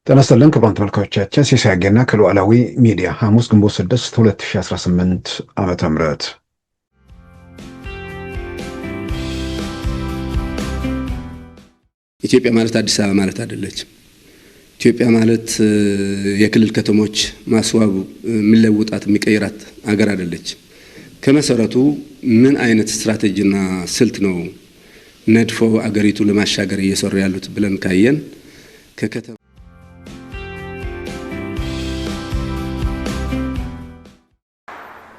ተነስተልን ክቡራን ተመልካቾቻችን ሲሳያጌና ከሉዓላዊ ሚዲያ ሐሙስ ግንቦት 6 2018 ዓመተ ምህረት ኢትዮጵያ ማለት አዲስ አበባ ማለት አይደለችም። ኢትዮጵያ ማለት የክልል ከተሞች ማስዋቡ የሚለውጣት የሚቀይራት አገር አይደለችም። ከመሰረቱ ምን አይነት ስትራቴጂና ስልት ነው ነድፎ አገሪቱ ለማሻገር እየሰሩ ያሉት ብለን ካየን ከከተማ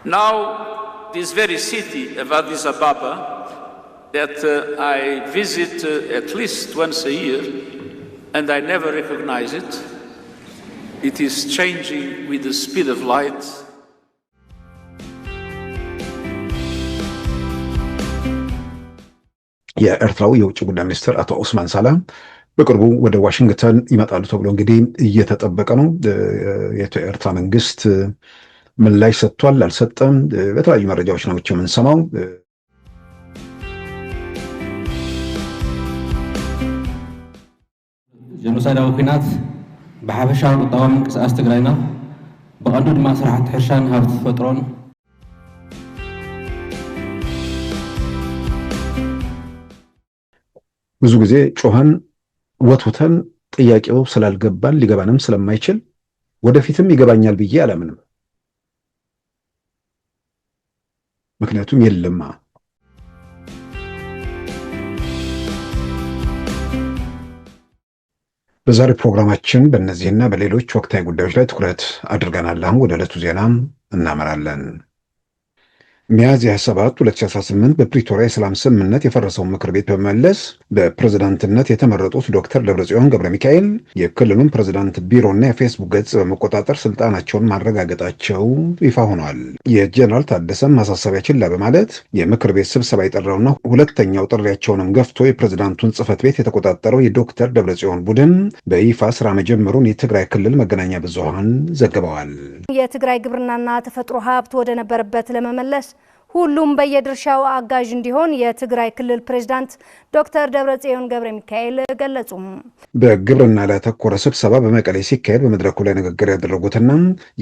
Now, this very city of Addis Ababa that I visit at least once a year and I never recognize it, it is changing with the speed of light. የኤርትራው የውጭ ጉዳይ ሚኒስትር አቶ ኡስማን ሳላ በቅርቡ ወደ ዋሽንግተን ይመጣሉ ተብሎ እንግዲህ እየተጠበቀ ነው። የኤርትራ መንግስት ምላሽ ሰጥቷል አልሰጠም? በተለያዩ መረጃዎች ነው የምንሰማው። ጀኖሳይዳዊ ኩናት ብሓፈሻዊ ቁጠባዊ ምንቅስቃስ ትግራይና ብቐንዱ ድማ ስራሕቲ ሕርሻን ሃብቲ ተፈጥሮን ብዙ ጊዜ ጮኸን ወትውተን ጥያቄው ስላልገባን ሊገባንም ስለማይችል ወደፊትም ይገባኛል ብዬ አላምንም። ምክንያቱም የለማ በዛሬ ፕሮግራማችን በእነዚህና በሌሎች ወቅታዊ ጉዳዮች ላይ ትኩረት አድርገናል። አሁን ወደ ዕለቱ ዜና እናመራለን። ሚያዝያ 7 2018 በፕሪቶሪያ የሰላም ስምምነት የፈረሰውን ምክር ቤት በመመለስ በፕሬዝዳንትነት የተመረጡት ዶክተር ደብረጽዮን ገብረ ሚካኤል የክልሉን ፕሬዝዳንት ቢሮና የፌስቡክ ገጽ በመቆጣጠር ስልጣናቸውን ማረጋገጣቸው ይፋ ሆኗል። የጀነራል ታደሰም ማሳሰቢያ ችላ በማለት የምክር ቤት ስብሰባ የጠራውና ሁለተኛው ጥሪያቸውንም ገፍቶ የፕሬዝዳንቱን ጽህፈት ቤት የተቆጣጠረው የዶክተር ደብረጽዮን ቡድን በይፋ ስራ መጀመሩን የትግራይ ክልል መገናኛ ብዙሃን ዘግበዋል። የትግራይ ግብርናና ተፈጥሮ ሀብት ወደ ነበረበት ለመመለስ ሁሉም በየድርሻው አጋዥ እንዲሆን የትግራይ ክልል ፕሬዝዳንት ዶክተር ደብረጽዮን ገብረ ሚካኤል ገለጹ። በግብርና ላይ ያተኮረ ስብሰባ በመቀሌ ሲካሄድ በመድረኩ ላይ ንግግር ያደረጉትና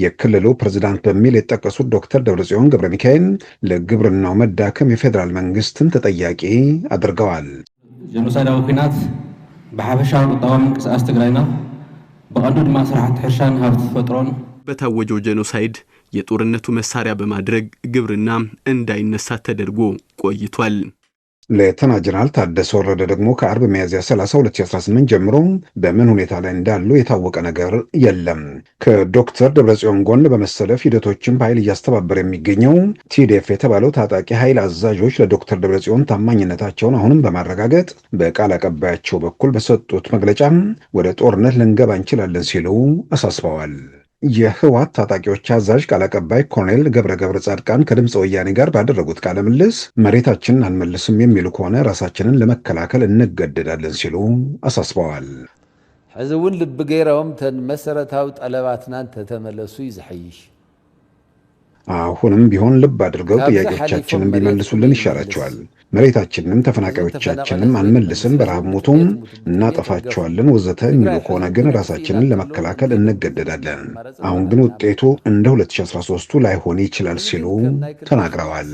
የክልሉ ፕሬዝዳንት በሚል የተጠቀሱት ዶክተር ደብረጽዮን ገብረ ሚካኤል ለግብርናው መዳከም የፌዴራል መንግስትን ተጠያቂ አድርገዋል። ጀኖሳይዳዊ ኩናት ብሓፈሻዊ ቁጠባዊ ምንቅስቃስ ትግራይና ብቐንዱ ድማ ስራሕቲ ሕርሻን ሃብቲ ተፈጥሮን በታወጀው ጄኖሳይድ የጦርነቱ መሳሪያ በማድረግ ግብርና እንዳይነሳ ተደርጎ ቆይቷል። ሌተና ጀነራል ታደሰ ወረደ ደግሞ ከአርብ ሚያዝያ 30 2018 ጀምሮ በምን ሁኔታ ላይ እንዳሉ የታወቀ ነገር የለም። ከዶክተር ደብረጽዮን ጎን በመሰለፍ ሂደቶችን በኃይል እያስተባበረ የሚገኘው ቲዲኤፍ የተባለው ታጣቂ ኃይል አዛዦች ለዶክተር ደብረጽዮን ታማኝነታቸውን አሁንም በማረጋገጥ በቃል አቀባያቸው በኩል በሰጡት መግለጫ ወደ ጦርነት ልንገባ እንችላለን ሲሉ አሳስበዋል። የህወሓት ታጣቂዎች አዛዥ ቃል አቀባይ ኮሎኔል ገብረ ጻድቃን ከድምፅ ወያኔ ጋር ባደረጉት ቃለ ምልልስ መሬታችንን አንመልስም የሚሉ ከሆነ ራሳችንን ለመከላከል እንገደዳለን ሲሉ አሳስበዋል። ሕዝውን ልብ ገይሮም ተን መሰረታዊ ጠለባትናን ተተመለሱ ይዝሐይሽ አሁንም ቢሆን ልብ አድርገው ጥያቄዎቻችንን ቢመልሱልን ይሻላቸዋል። መሬታችንንም ተፈናቃዮቻችንንም አንመልስም፣ በረሃብ ሞቱም እናጠፋቸዋለን ወዘተ የሚሉ ከሆነ ግን ራሳችንን ለመከላከል እንገደዳለን። አሁን ግን ውጤቱ እንደ 2013 ላይሆን ይችላል ሲሉ ተናግረዋል።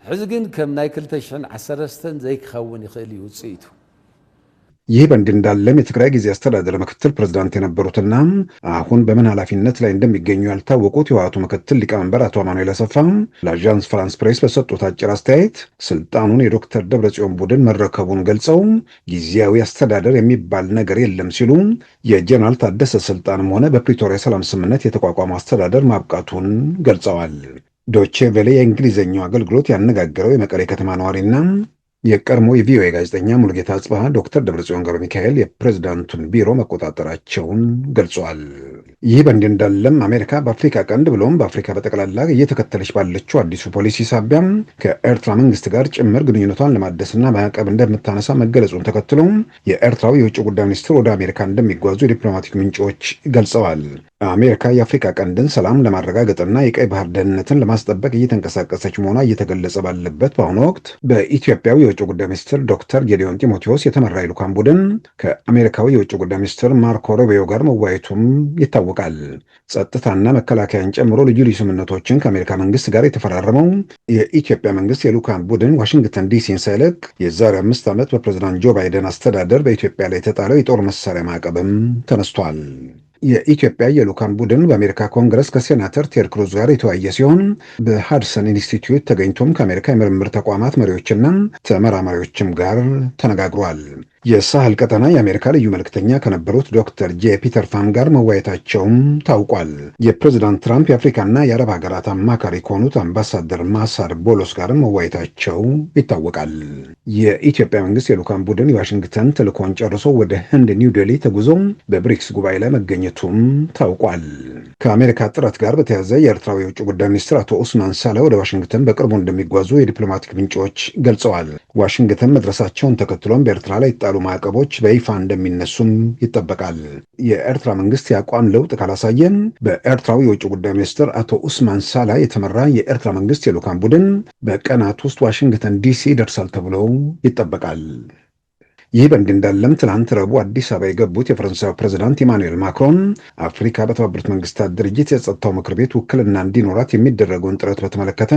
ሕዚ ግን ከም ናይ 2013 ዘይክኸውን ይኽእል እዩ ውጽኢቱ። ይህ በእንዲህ እንዳለም የትግራይ ጊዜ አስተዳደር ምክትል ፕሬዝዳንት የነበሩትና አሁን በምን ኃላፊነት ላይ እንደሚገኙ ያልታወቁት የህወሓቱ ምክትል ሊቀመንበር አቶ አማኑኤል አሰፋ ለአዣንስ ፍራንስ ፕሬስ በሰጡት አጭር አስተያየት ስልጣኑን የዶክተር ደብረጽዮን ቡድን መረከቡን ገልጸው ጊዜያዊ አስተዳደር የሚባል ነገር የለም ሲሉ የጀነራል ታደሰ ስልጣንም ሆነ በፕሪቶሪያ ሰላም ስምምነት የተቋቋመው አስተዳደር ማብቃቱን ገልጸዋል። ዶቼ ቬለ የእንግሊዝኛው አገልግሎት ያነጋገረው የመቀሌ ከተማ ነዋሪና የቀድሞ የቪኦኤ ጋዜጠኛ ሙሉጌታ አጽባሃ ዶክተር ደብረጽዮን ገብረ ሚካኤል የፕሬዝዳንቱን ቢሮ መቆጣጠራቸውን ገልጿል። ይህ በእንዲህ እንዳለም አሜሪካ በአፍሪካ ቀንድ ብሎም በአፍሪካ በጠቅላላ እየተከተለች ባለችው አዲሱ ፖሊሲ ሳቢያም ከኤርትራ መንግስት ጋር ጭምር ግንኙነቷን ለማደስና ማዕቀብ እንደምታነሳ መገለጹን ተከትሎ የኤርትራው የውጭ ጉዳይ ሚኒስትር ወደ አሜሪካ እንደሚጓዙ የዲፕሎማቲክ ምንጮች ገልጸዋል። አሜሪካ የአፍሪካ ቀንድን ሰላም ለማረጋገጥና የቀይ ባህር ደህንነትን ለማስጠበቅ እየተንቀሳቀሰች መሆኗ እየተገለጸ ባለበት በአሁኑ ወቅት በኢትዮጵያው የውጭ ጉዳይ ሚኒስትር ዶክተር ጌዲዮን ጢሞቴዎስ የተመራ የልዑካን ቡድን ከአሜሪካዊ የውጭ ጉዳይ ሚኒስትር ማርኮ ሩቢዮ ጋር መወያየቱም ይታወቃል። ጸጥታና መከላከያን ጨምሮ ልዩ ልዩ ስምምነቶችን ከአሜሪካ መንግስት ጋር የተፈራረመው የኢትዮጵያ መንግስት የልዑካን ቡድን ዋሽንግተን ዲሲን ሳይለቅ የዛሬ 5 ዓመት በፕሬዝዳንት ጆ ባይደን አስተዳደር በኢትዮጵያ ላይ የተጣለው የጦር መሳሪያ ማዕቀብም ተነስቷል። የኢትዮጵያ የልዑካን ቡድን በአሜሪካ ኮንግረስ ከሴናተር ቴድ ክሩዝ ጋር የተወያየ ሲሆን በሃድሰን ኢንስቲትዩት ተገኝቶም ከአሜሪካ የምርምር ተቋማት መሪዎችና ተመራማሪዎችም ጋር ተነጋግሯል። የሳህል ቀጠና የአሜሪካ ልዩ መልእክተኛ ከነበሩት ዶክተር ጄ ፒተር ፋም ጋር መወያየታቸውም ታውቋል። የፕሬዚዳንት ትራምፕ የአፍሪካና የአረብ ሀገራት አማካሪ ከሆኑት አምባሳደር ማሳድ ቦሎስ ጋር መወያየታቸው ይታወቃል። የኢትዮጵያ መንግስት የልዑካን ቡድን የዋሽንግተን ተልእኮውን ጨርሶ ወደ ህንድ ኒው ዴሊ ተጉዞ በብሪክስ ጉባኤ ላይ መገኘቱም ታውቋል። ከአሜሪካ ጥረት ጋር በተያያዘ የኤርትራው የውጭ ጉዳይ ሚኒስትር አቶ ኡስማን ሳላ ወደ ዋሽንግተን በቅርቡ እንደሚጓዙ የዲፕሎማቲክ ምንጮች ገልጸዋል። ዋሽንግተን መድረሳቸውን ተከትሎም በኤርትራ ላይ የተጣሉ ማዕቀቦች በይፋ እንደሚነሱም ይጠበቃል። የኤርትራ መንግስት የአቋም ለውጥ ካላሳየን በኤርትራው የውጭ ጉዳይ ሚኒስትር አቶ ኡስማን ሳላ የተመራ የኤርትራ መንግስት የልዑካን ቡድን በቀናት ውስጥ ዋሽንግተን ዲሲ ይደርሳል ተብሎ ይጠበቃል። ይህ በእንዲህ እንዳለም ትናንት ረቡዕ አዲስ አበባ የገቡት የፈረንሳዩ ፕሬዚዳንት ኢማኑኤል ማክሮን አፍሪካ በተባበሩት መንግስታት ድርጅት የጸጥታው ምክር ቤት ውክልና እንዲኖራት የሚደረገውን ጥረት በተመለከተ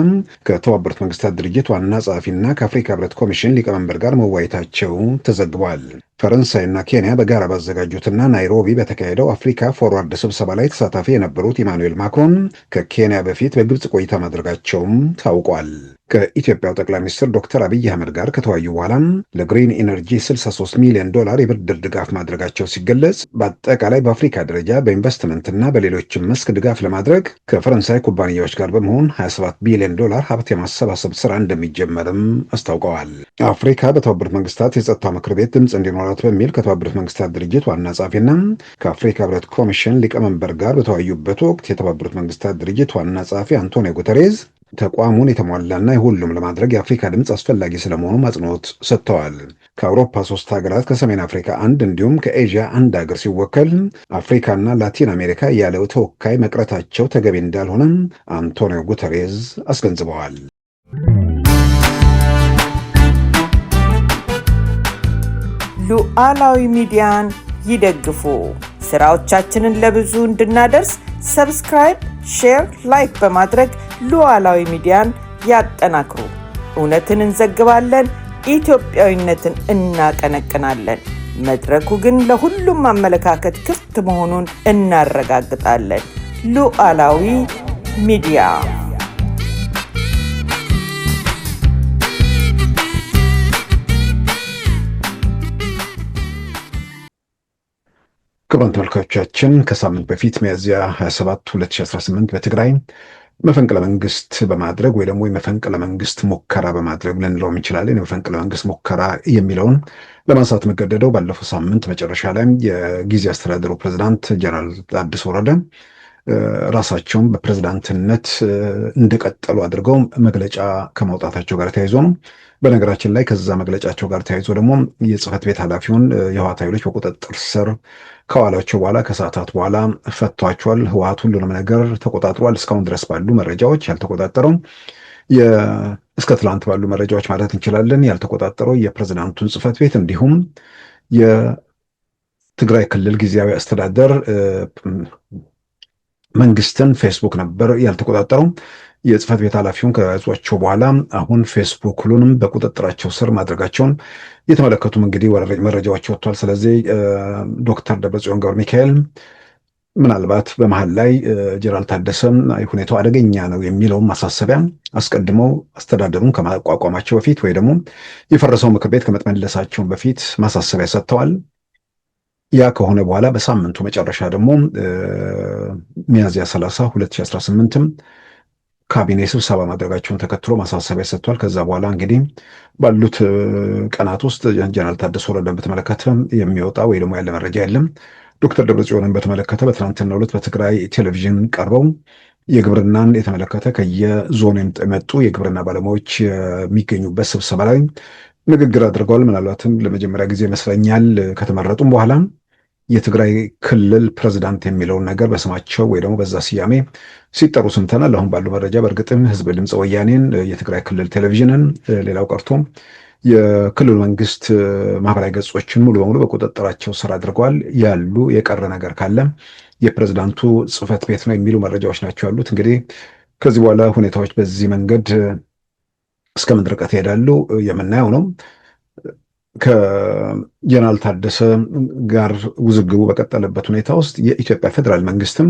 ከተባበሩት መንግስታት ድርጅት ዋና ጸሐፊና ከአፍሪካ ህብረት ኮሚሽን ሊቀመንበር ጋር መወያየታቸው ተዘግቧል። ፈረንሳይና ኬንያ በጋራ ባዘጋጁትና ናይሮቢ በተካሄደው አፍሪካ ፎርዋርድ ስብሰባ ላይ ተሳታፊ የነበሩት ኢማኑኤል ማክሮን ከኬንያ በፊት በግብጽ ቆይታ ማድረጋቸውም ታውቋል። ከኢትዮጵያው ጠቅላይ ሚኒስትር ዶክተር አብይ አህመድ ጋር ከተወያዩ በኋላ ለግሪን ኢነርጂ $63 ሚሊዮን የብድር ድጋፍ ማድረጋቸው ሲገለጽ በአጠቃላይ በአፍሪካ ደረጃ በኢንቨስትመንትና በሌሎችም መስክ ድጋፍ ለማድረግ ከፈረንሳይ ኩባንያዎች ጋር በመሆን $27 ቢሊዮን ሀብት የማሰባሰብ ስራ እንደሚጀመርም አስታውቀዋል። አፍሪካ በተባበሩት መንግስታት የጸጥታ ምክር ቤት ድምፅ እንዲኖራት በሚል ከተባበሩት መንግስታት ድርጅት ዋና ጸሐፊና ከአፍሪካ ህብረት ኮሚሽን ሊቀመንበር ጋር በተወያዩበት ወቅት የተባበሩት መንግስታት ድርጅት ዋና ጸሐፊ አንቶኒዮ ጉተሬዝ ተቋሙን የተሟላና የሁሉም ለማድረግ የአፍሪካ ድምፅ አስፈላጊ ስለመሆኑ አጽንኦት ሰጥተዋል። ከአውሮፓ 3 ሀገራት፣ ከሰሜን አፍሪካ 1 እንዲሁም ከኤዥያ 1 ሀገር ሲወከል አፍሪካና ላቲን አሜሪካ ያለው ተወካይ መቅረታቸው ተገቢ እንዳልሆነ አንቶኒዮ ጉተሬዝ አስገንዝበዋል። ሉዓላዊ ሚዲያን ይደግፉ። ስራዎቻችንን ለብዙ እንድናደርስ ሰብስክራይብ፣ ሼር፣ ላይክ በማድረግ ሉዓላዊ ሚዲያን ያጠናክሩ። እውነትን እንዘግባለን፣ ኢትዮጵያዊነትን እናቀነቅናለን። መድረኩ ግን ለሁሉም አመለካከት ክፍት መሆኑን እናረጋግጣለን። ሉዓላዊ ሚዲያ። ክቡራን ተመልካቾቻችን ከሳምንት በፊት ሚያዝያ 27 2018 በትግራይ መፈንቅለ መንግስት በማድረግ ወይ ደግሞ የመፈንቅለ መንግስት ሙከራ በማድረግ ልንለው እንችላለን። የመፈንቅለ መንግስት ሙከራ የሚለውን ለማንሳት መገደደው ባለፈው ሳምንት መጨረሻ ላይ የጊዜ አስተዳደሩ ፕሬዝዳንት ጀነራል ታደሰ ወረደ ራሳቸውን በፕሬዝዳንትነት እንደቀጠሉ አድርገው መግለጫ ከማውጣታቸው ጋር ተያይዞ ነው። በነገራችን ላይ ከዛ መግለጫቸው ጋር ተያይዞ ደግሞ የጽህፈት ቤት ኃላፊውን የህወሓት ኃይሎች በቁጥጥር ስር ከዋላቸው በኋላ ከሰዓታት በኋላ ፈቷቸዋል። ህወሓት ሁሉንም ነገር ተቆጣጥሯል። እስካሁን ድረስ ባሉ መረጃዎች ያልተቆጣጠረው እስከ ትላንት ባሉ መረጃዎች ማለት እንችላለን ያልተቆጣጠረው የፕሬዝዳንቱን ጽህፈት ቤት እንዲሁም የትግራይ ክልል ጊዜያዊ አስተዳደር መንግስትን ፌስቡክ ነበር ያልተቆጣጠረው። የጽህፈት ቤት ኃላፊውን ከያዟቸው በኋላ አሁን ፌስቡክ ሁሉንም በቁጥጥራቸው ስር ማድረጋቸውን የተመለከቱም እንግዲህ መረጃዎች ወጥቷል። ስለዚህ ዶክተር ደብረጽዮን ገብረ ሚካኤል ምናልባት በመሀል ላይ ጀነራል ታደሰ ሁኔታው አደገኛ ነው የሚለውን ማሳሰቢያ አስቀድመው አስተዳደሩን ከማቋቋማቸው በፊት ወይ ደግሞ የፈረሰው ምክር ቤት ከመመለሳቸው በፊት ማሳሰቢያ ሰጥተዋል። ያ ከሆነ በኋላ በሳምንቱ መጨረሻ ደግሞ ሚያዝያ 30 2018 ካቢኔ ስብሰባ ማድረጋቸውን ተከትሎ ማሳሰቢያ ሰጥቷል። ከዛ በኋላ እንግዲህ ባሉት ቀናት ውስጥ ጀነራል ታደሰ ወረደን በተመለከተ የሚወጣ ወይ ደግሞ ያለ መረጃ የለም። ዶክተር ደብረጽዮንን በተመለከተ በትናንትናው ዕለት በትግራይ ቴሌቪዥን ቀርበው የግብርናን የተመለከተ ከየዞኑ የመጡ የግብርና ባለሙያዎች የሚገኙበት ስብሰባ ላይ ንግግር አድርገዋል። ምናልባትም ለመጀመሪያ ጊዜ ይመስለኛል ከተመረጡም በኋላ የትግራይ ክልል ፕሬዝዳንት የሚለውን ነገር በስማቸው ወይ ደግሞ በዛ ስያሜ ሲጠሩ ሰምተናል። አሁን ባለው መረጃ በእርግጥም ህዝብ ድምፅ ወያኔን፣ የትግራይ ክልል ቴሌቪዥንን፣ ሌላው ቀርቶ የክልሉ መንግስት ማህበራዊ ገጾችን ሙሉ በሙሉ በቁጥጥራቸው ስር አድርገዋል። ያሉ የቀረ ነገር ካለ የፕሬዝዳንቱ ጽህፈት ቤት ነው የሚሉ መረጃዎች ናቸው ያሉት። እንግዲህ ከዚህ በኋላ ሁኔታዎች በዚህ መንገድ እስከ ምን ርቀት ይሄዳሉ የምናየው ነው። ከጀነራል ታደሰ ጋር ውዝግቡ በቀጠለበት ሁኔታ ውስጥ የኢትዮጵያ ፌዴራል መንግስትም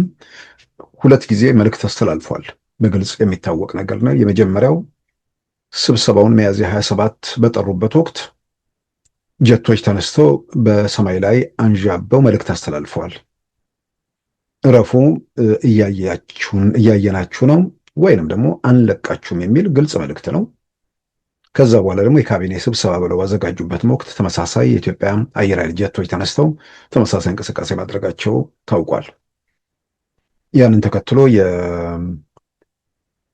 2 ጊዜ መልእክት አስተላልፏል። በግልጽ የሚታወቅ ነገር ነው። የመጀመሪያው ስብሰባውን ሚያዝያ 27 በጠሩበት ወቅት ጀቶች ተነስተው በሰማይ ላይ አንዣበው መልእክት አስተላልፈዋል። እረፉ፣ እያየናችሁ ነው ወይንም ደግሞ አንለቃችሁም የሚል ግልጽ መልእክት ነው። ከዛ በኋላ ደግሞ የካቢኔ ስብሰባ ብለው ባዘጋጁበት ወቅት ተመሳሳይ የኢትዮጵያ አየር ኃይል ጀቶች ተነስተው ተመሳሳይ እንቅስቃሴ ማድረጋቸው ታውቋል። ያንን ተከትሎ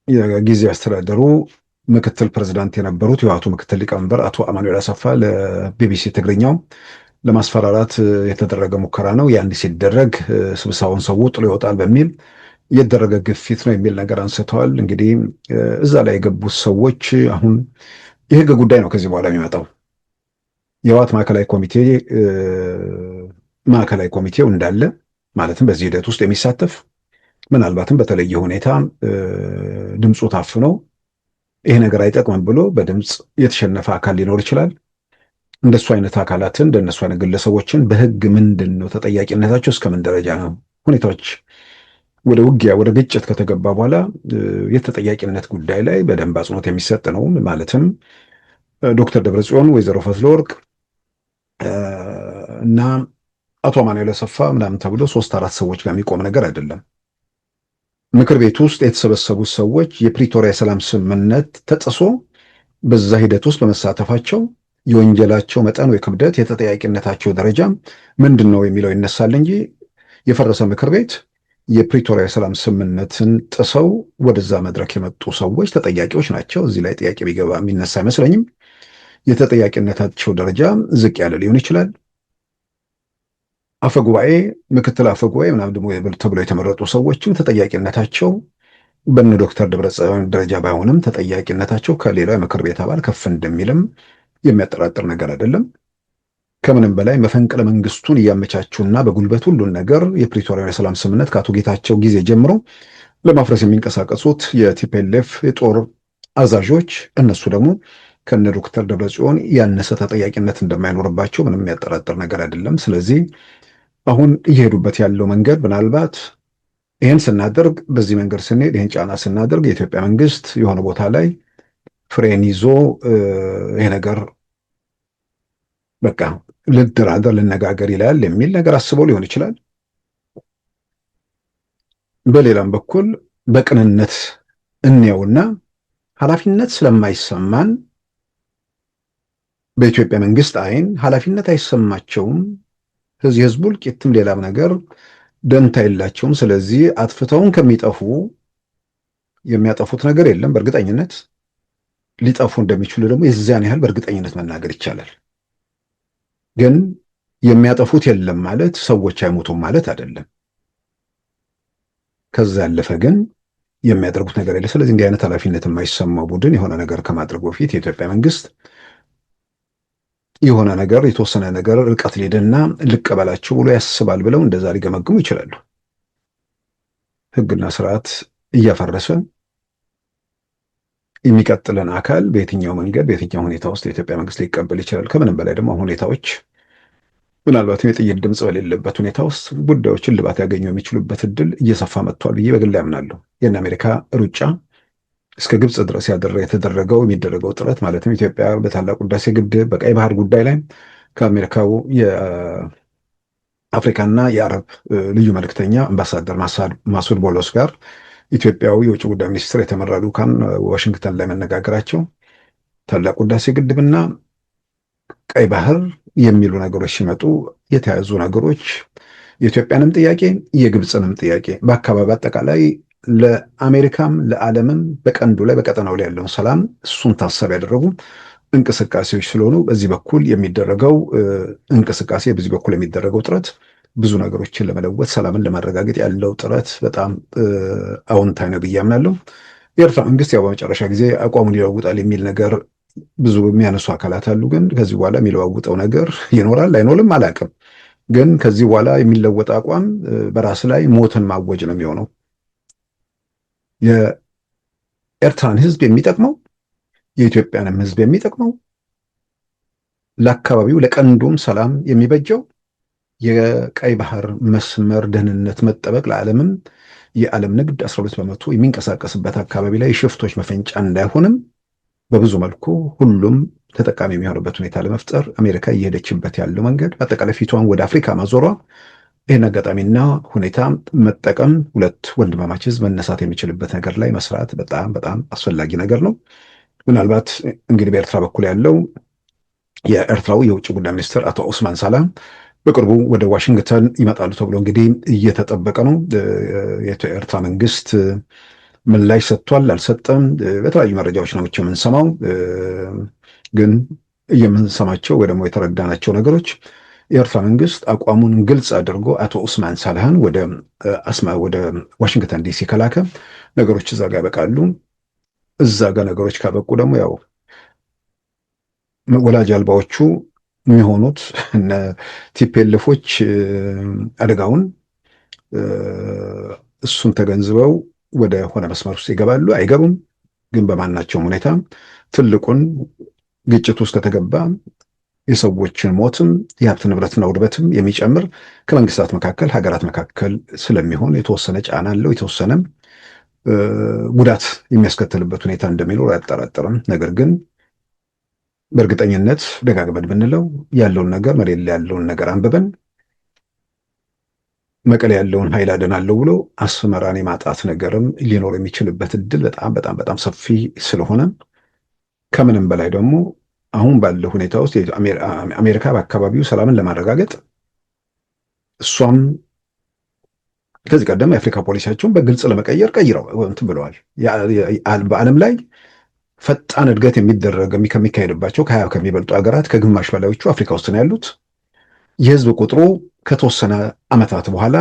የጊዜያዊ አስተዳደሩ ምክትል ፕሬዝዳንት የነበሩት የህወሓቱ ምክትል ሊቀመንበር አቶ አማኑኤል አሰፋ ለቢቢሲ ትግርኛው ለማስፈራራት የተደረገ ሙከራ ነው፣ ያን ሲደረግ ስብሰባውን ሰው ጥሎ ይወጣል በሚል የተደረገ ግፊት ነው የሚል ነገር አንስተዋል። እንግዲህ እዛ ላይ የገቡት ሰዎች አሁን የህግ ጉዳይ ነው ከዚህ በኋላ የሚመጣው። የህወሓት ማዕከላዊ ኮሚቴው እንዳለ ማለትም በዚህ ሂደት ውስጥ የሚሳተፍ ምናልባትም በተለየ ሁኔታ ድምፁ ታፍኖ ይሄ ነገር አይጠቅምም ብሎ በድምፅ የተሸነፈ አካል ሊኖር ይችላል። እንደሱ አይነት አካላትን እንደነሱ አይነት ግለሰቦችን በህግ ምንድን ነው ተጠያቂነታቸው እስከምን ደረጃ ነው? ሁኔታዎች ወደ ውጊያ ወደ ግጭት ከተገባ በኋላ የተጠያቂነት ጉዳይ ላይ በደንብ አጽንኦት የሚሰጥ ነው። ማለትም ዶክተር ደብረጽዮን፣ ወይዘሮ ፈትለወርቅ እና አቶ አማኑኤል አሰፋ ምናምን ተብሎ 3-4 ሰዎች ጋር የሚቆም ነገር አይደለም። ምክር ቤት ውስጥ የተሰበሰቡት ሰዎች የፕሪቶሪያ የሰላም ስምምነት ተጥሶ በዛ ሂደት ውስጥ በመሳተፋቸው የወንጀላቸው መጠን ወይ ክብደት የተጠያቂነታቸው ደረጃ ምንድን ነው የሚለው ይነሳል እንጂ የፈረሰ ምክር ቤት የፕሪቶሪያ የሰላም ስምምነትን ጥሰው ወደዛ መድረክ የመጡ ሰዎች ተጠያቂዎች ናቸው። እዚህ ላይ ጥያቄ ቢገባ የሚነሳ አይመስለኝም። የተጠያቂነታቸው ደረጃ ዝቅ ያለ ሊሆን ይችላል። አፈጉባኤ፣ ምክትል አፈጉባኤ ምናምን ደግሞ ተብሎ የተመረጡ ሰዎችም ተጠያቂነታቸው በነ ዶክተር ደብረጽዮን ደረጃ ባይሆንም ተጠያቂነታቸው ከሌላው የምክር ቤት አባል ከፍ እንደሚልም የሚያጠራጥር ነገር አይደለም። ከምንም በላይ መፈንቅለ መንግስቱን እያመቻቹና በጉልበት ሁሉን ነገር የፕሪቶሪያ የሰላም ስምምነት ከአቶ ጌታቸው ጊዜ ጀምሮ ለማፍረስ የሚንቀሳቀሱት የቲፒኤልኤፍ የጦር አዛዦች እነሱ ደግሞ ከነ ዶክተር ደብረጽዮን ያነሰ ተጠያቂነት እንደማይኖርባቸው ምንም የሚያጠራጥር ነገር አይደለም። ስለዚህ አሁን እየሄዱበት ያለው መንገድ ምናልባት ይህን ስናደርግ በዚህ መንገድ ስንሄድ ይህን ጫና ስናደርግ የኢትዮጵያ መንግስት የሆነ ቦታ ላይ ፍሬን ይዞ ይሄ ነገር በቃ ልደራደር ልነጋገር ይላል የሚል ነገር አስበው ሊሆን ይችላል። በሌላም በኩል በቅንነት እንየውና ኃላፊነት ስለማይሰማን በኢትዮጵያ መንግስት አይን ኃላፊነት አይሰማቸውም፣ የህዝቡ እልቂትም ሌላም ነገር ደንታ የላቸውም። ስለዚህ አጥፍተውን ከሚጠፉ የሚያጠፉት ነገር የለም። በእርግጠኝነት ሊጠፉ እንደሚችሉ ደግሞ የዚያን ያህል በእርግጠኝነት መናገር ይቻላል። ግን የሚያጠፉት የለም ማለት ሰዎች አይሞቱም ማለት አይደለም። ከዛ ያለፈ ግን የሚያደርጉት ነገር የለ። ስለዚህ እንዲህ አይነት ኃላፊነት የማይሰማው ቡድን የሆነ ነገር ከማድረጉ በፊት የኢትዮጵያ መንግስት የሆነ ነገር የተወሰነ ነገር ርቀት ሊሄድና ልቀበላቸው ብሎ ያስባል ብለው እንደዛ ሊገመግሙ ይችላሉ። ህግና ስርዓት እያፈረሰ የሚቀጥለን አካል በየትኛው መንገድ በየትኛው ሁኔታ ውስጥ የኢትዮጵያ መንግስት ሊቀበል ይችላል። ከምንም በላይ ደግሞ ሁኔታዎች ምናልባትም የጥይት ድምፅ በሌለበት ሁኔታ ውስጥ ጉዳዮችን ልባት ያገኙ የሚችሉበት እድል እየሰፋ መጥቷል ብዬ በግል ያምናለሁ። የእነ አሜሪካ ሩጫ እስከ ግብፅ ድረስ የሚደረገው ጥረት ማለትም ኢትዮጵያ በታላቁ ህዳሴ ግድብ በቀይ ባህር ጉዳይ ላይ ከአሜሪካው የአፍሪካና የአረብ ልዩ መልእክተኛ አምባሳደር ማሱድ ቦሎስ ጋር ኢትዮጵያዊ የውጭ ጉዳይ ሚኒስትር የተመራ ልዑካን ዋሽንግተን ላይ መነጋገራቸው ታላቁ ህዳሴ ግድብና ቀይ ባህር የሚሉ ነገሮች ሲመጡ የተያዙ ነገሮች የኢትዮጵያንም ጥያቄ የግብፅንም ጥያቄ በአካባቢ አጠቃላይ ለአሜሪካም ለዓለምም በቀንዱ ላይ በቀጠናው ላይ ያለውን ሰላም እሱን ታሳቢ ያደረጉ እንቅስቃሴዎች ስለሆኑ በዚህ በኩል የሚደረገው እንቅስቃሴ በዚህ በኩል የሚደረገው ጥረት ብዙ ነገሮችን ለመለወጥ ሰላምን ለማረጋገጥ ያለው ጥረት በጣም አዎንታዊ ነው ብዬ አምናለሁ። የኤርትራ መንግስት ያው በመጨረሻ ጊዜ አቋሙን ይለውጣል የሚል ነገር ብዙ የሚያነሱ አካላት አሉ። ግን ከዚህ በኋላ የሚለዋውጠው ነገር ይኖራል አይኖርም አላውቅም። ግን ከዚህ በኋላ የሚለወጥ አቋም በራስ ላይ ሞትን ማወጅ ነው የሚሆነው። የኤርትራን ህዝብ የሚጠቅመው የኢትዮጵያንም ህዝብ የሚጠቅመው ለአካባቢው ለቀንዱም ሰላም የሚበጀው የቀይ ባህር መስመር ደህንነት መጠበቅ ለዓለምም የዓለም ንግድ 12 በመቶ የሚንቀሳቀስበት አካባቢ ላይ ሽፍቶች መፈንጫ እንዳይሆንም በብዙ መልኩ ሁሉም ተጠቃሚ የሚሆንበት ሁኔታ ለመፍጠር አሜሪካ እየሄደችበት ያለው መንገድ አጠቃላይ ፊቷን ወደ አፍሪካ ማዞሯ ይህን አጋጣሚና ሁኔታ መጠቀም ሁለት ወንድማማች ህዝብ መነሳት የሚችልበት ነገር ላይ መስራት በጣም በጣም አስፈላጊ ነገር ነው። ምናልባት እንግዲህ በኤርትራ በኩል ያለው የኤርትራው የውጭ ጉዳይ ሚኒስትር አቶ ኡስማን ሳላ በቅርቡ ወደ ዋሽንግተን ይመጣሉ ተብሎ እንግዲህ እየተጠበቀ ነው። የኤርትራ መንግስት ምላሽ ሰጥቷል አልሰጠም፣ በተለያዩ መረጃዎች ነው የምንሰማው። ግን የምንሰማቸው ወይ ደግሞ የተረዳናቸው ነገሮች የኤርትራ መንግስት አቋሙን ግልጽ አድርጎ አቶ ኡስማን ሳላህን ወደ ዋሽንግተን ዲሲ ከላከ ነገሮች እዛ ጋር ያበቃሉ። እዛ ጋር ነገሮች ካበቁ ደግሞ ያው ወላጅ አልባዎቹ የሚሆኑት እነ ቲፒኤልኤፎች አደጋውን እሱን ተገንዝበው ወደ ሆነ መስመር ውስጥ ይገባሉ አይገቡም። ግን በማናቸውም ሁኔታ ትልቁን ግጭት ውስጥ ከተገባ የሰዎችን ሞትም የሀብት ንብረትና ውድበትም የሚጨምር ከመንግስታት መካከል ሀገራት መካከል ስለሚሆን የተወሰነ ጫና አለው፣ የተወሰነ ጉዳት የሚያስከትልበት ሁኔታ እንደሚኖር አያጠራጥርም። ነገር ግን በእርግጠኝነት ደጋግመን ብንለው ያለውን ነገር መሬት ላይ ያለውን ነገር አንብበን መቀሌ ያለውን ኃይል አድናለሁ ብሎ አስመራን የማጣት ነገርም ሊኖር የሚችልበት እድል በጣም በጣም በጣም ሰፊ ስለሆነ ከምንም በላይ ደግሞ አሁን ባለው ሁኔታ ውስጥ አሜሪካ በአካባቢው ሰላምን ለማረጋገጥ እሷም ከዚህ ቀደም የአፍሪካ ፖሊሲያቸውን በግልጽ ለመቀየር ቀይረው እንትን ብለዋል። በዓለም ላይ ፈጣን እድገት የሚደረግ ከሚካሄድባቸው ከ20 ከሚበልጡ ሀገራት ከግማሽ በላዮቹ አፍሪካ ውስጥ ነው ያሉት። የህዝብ ቁጥሩ ከተወሰነ ዓመታት በኋላ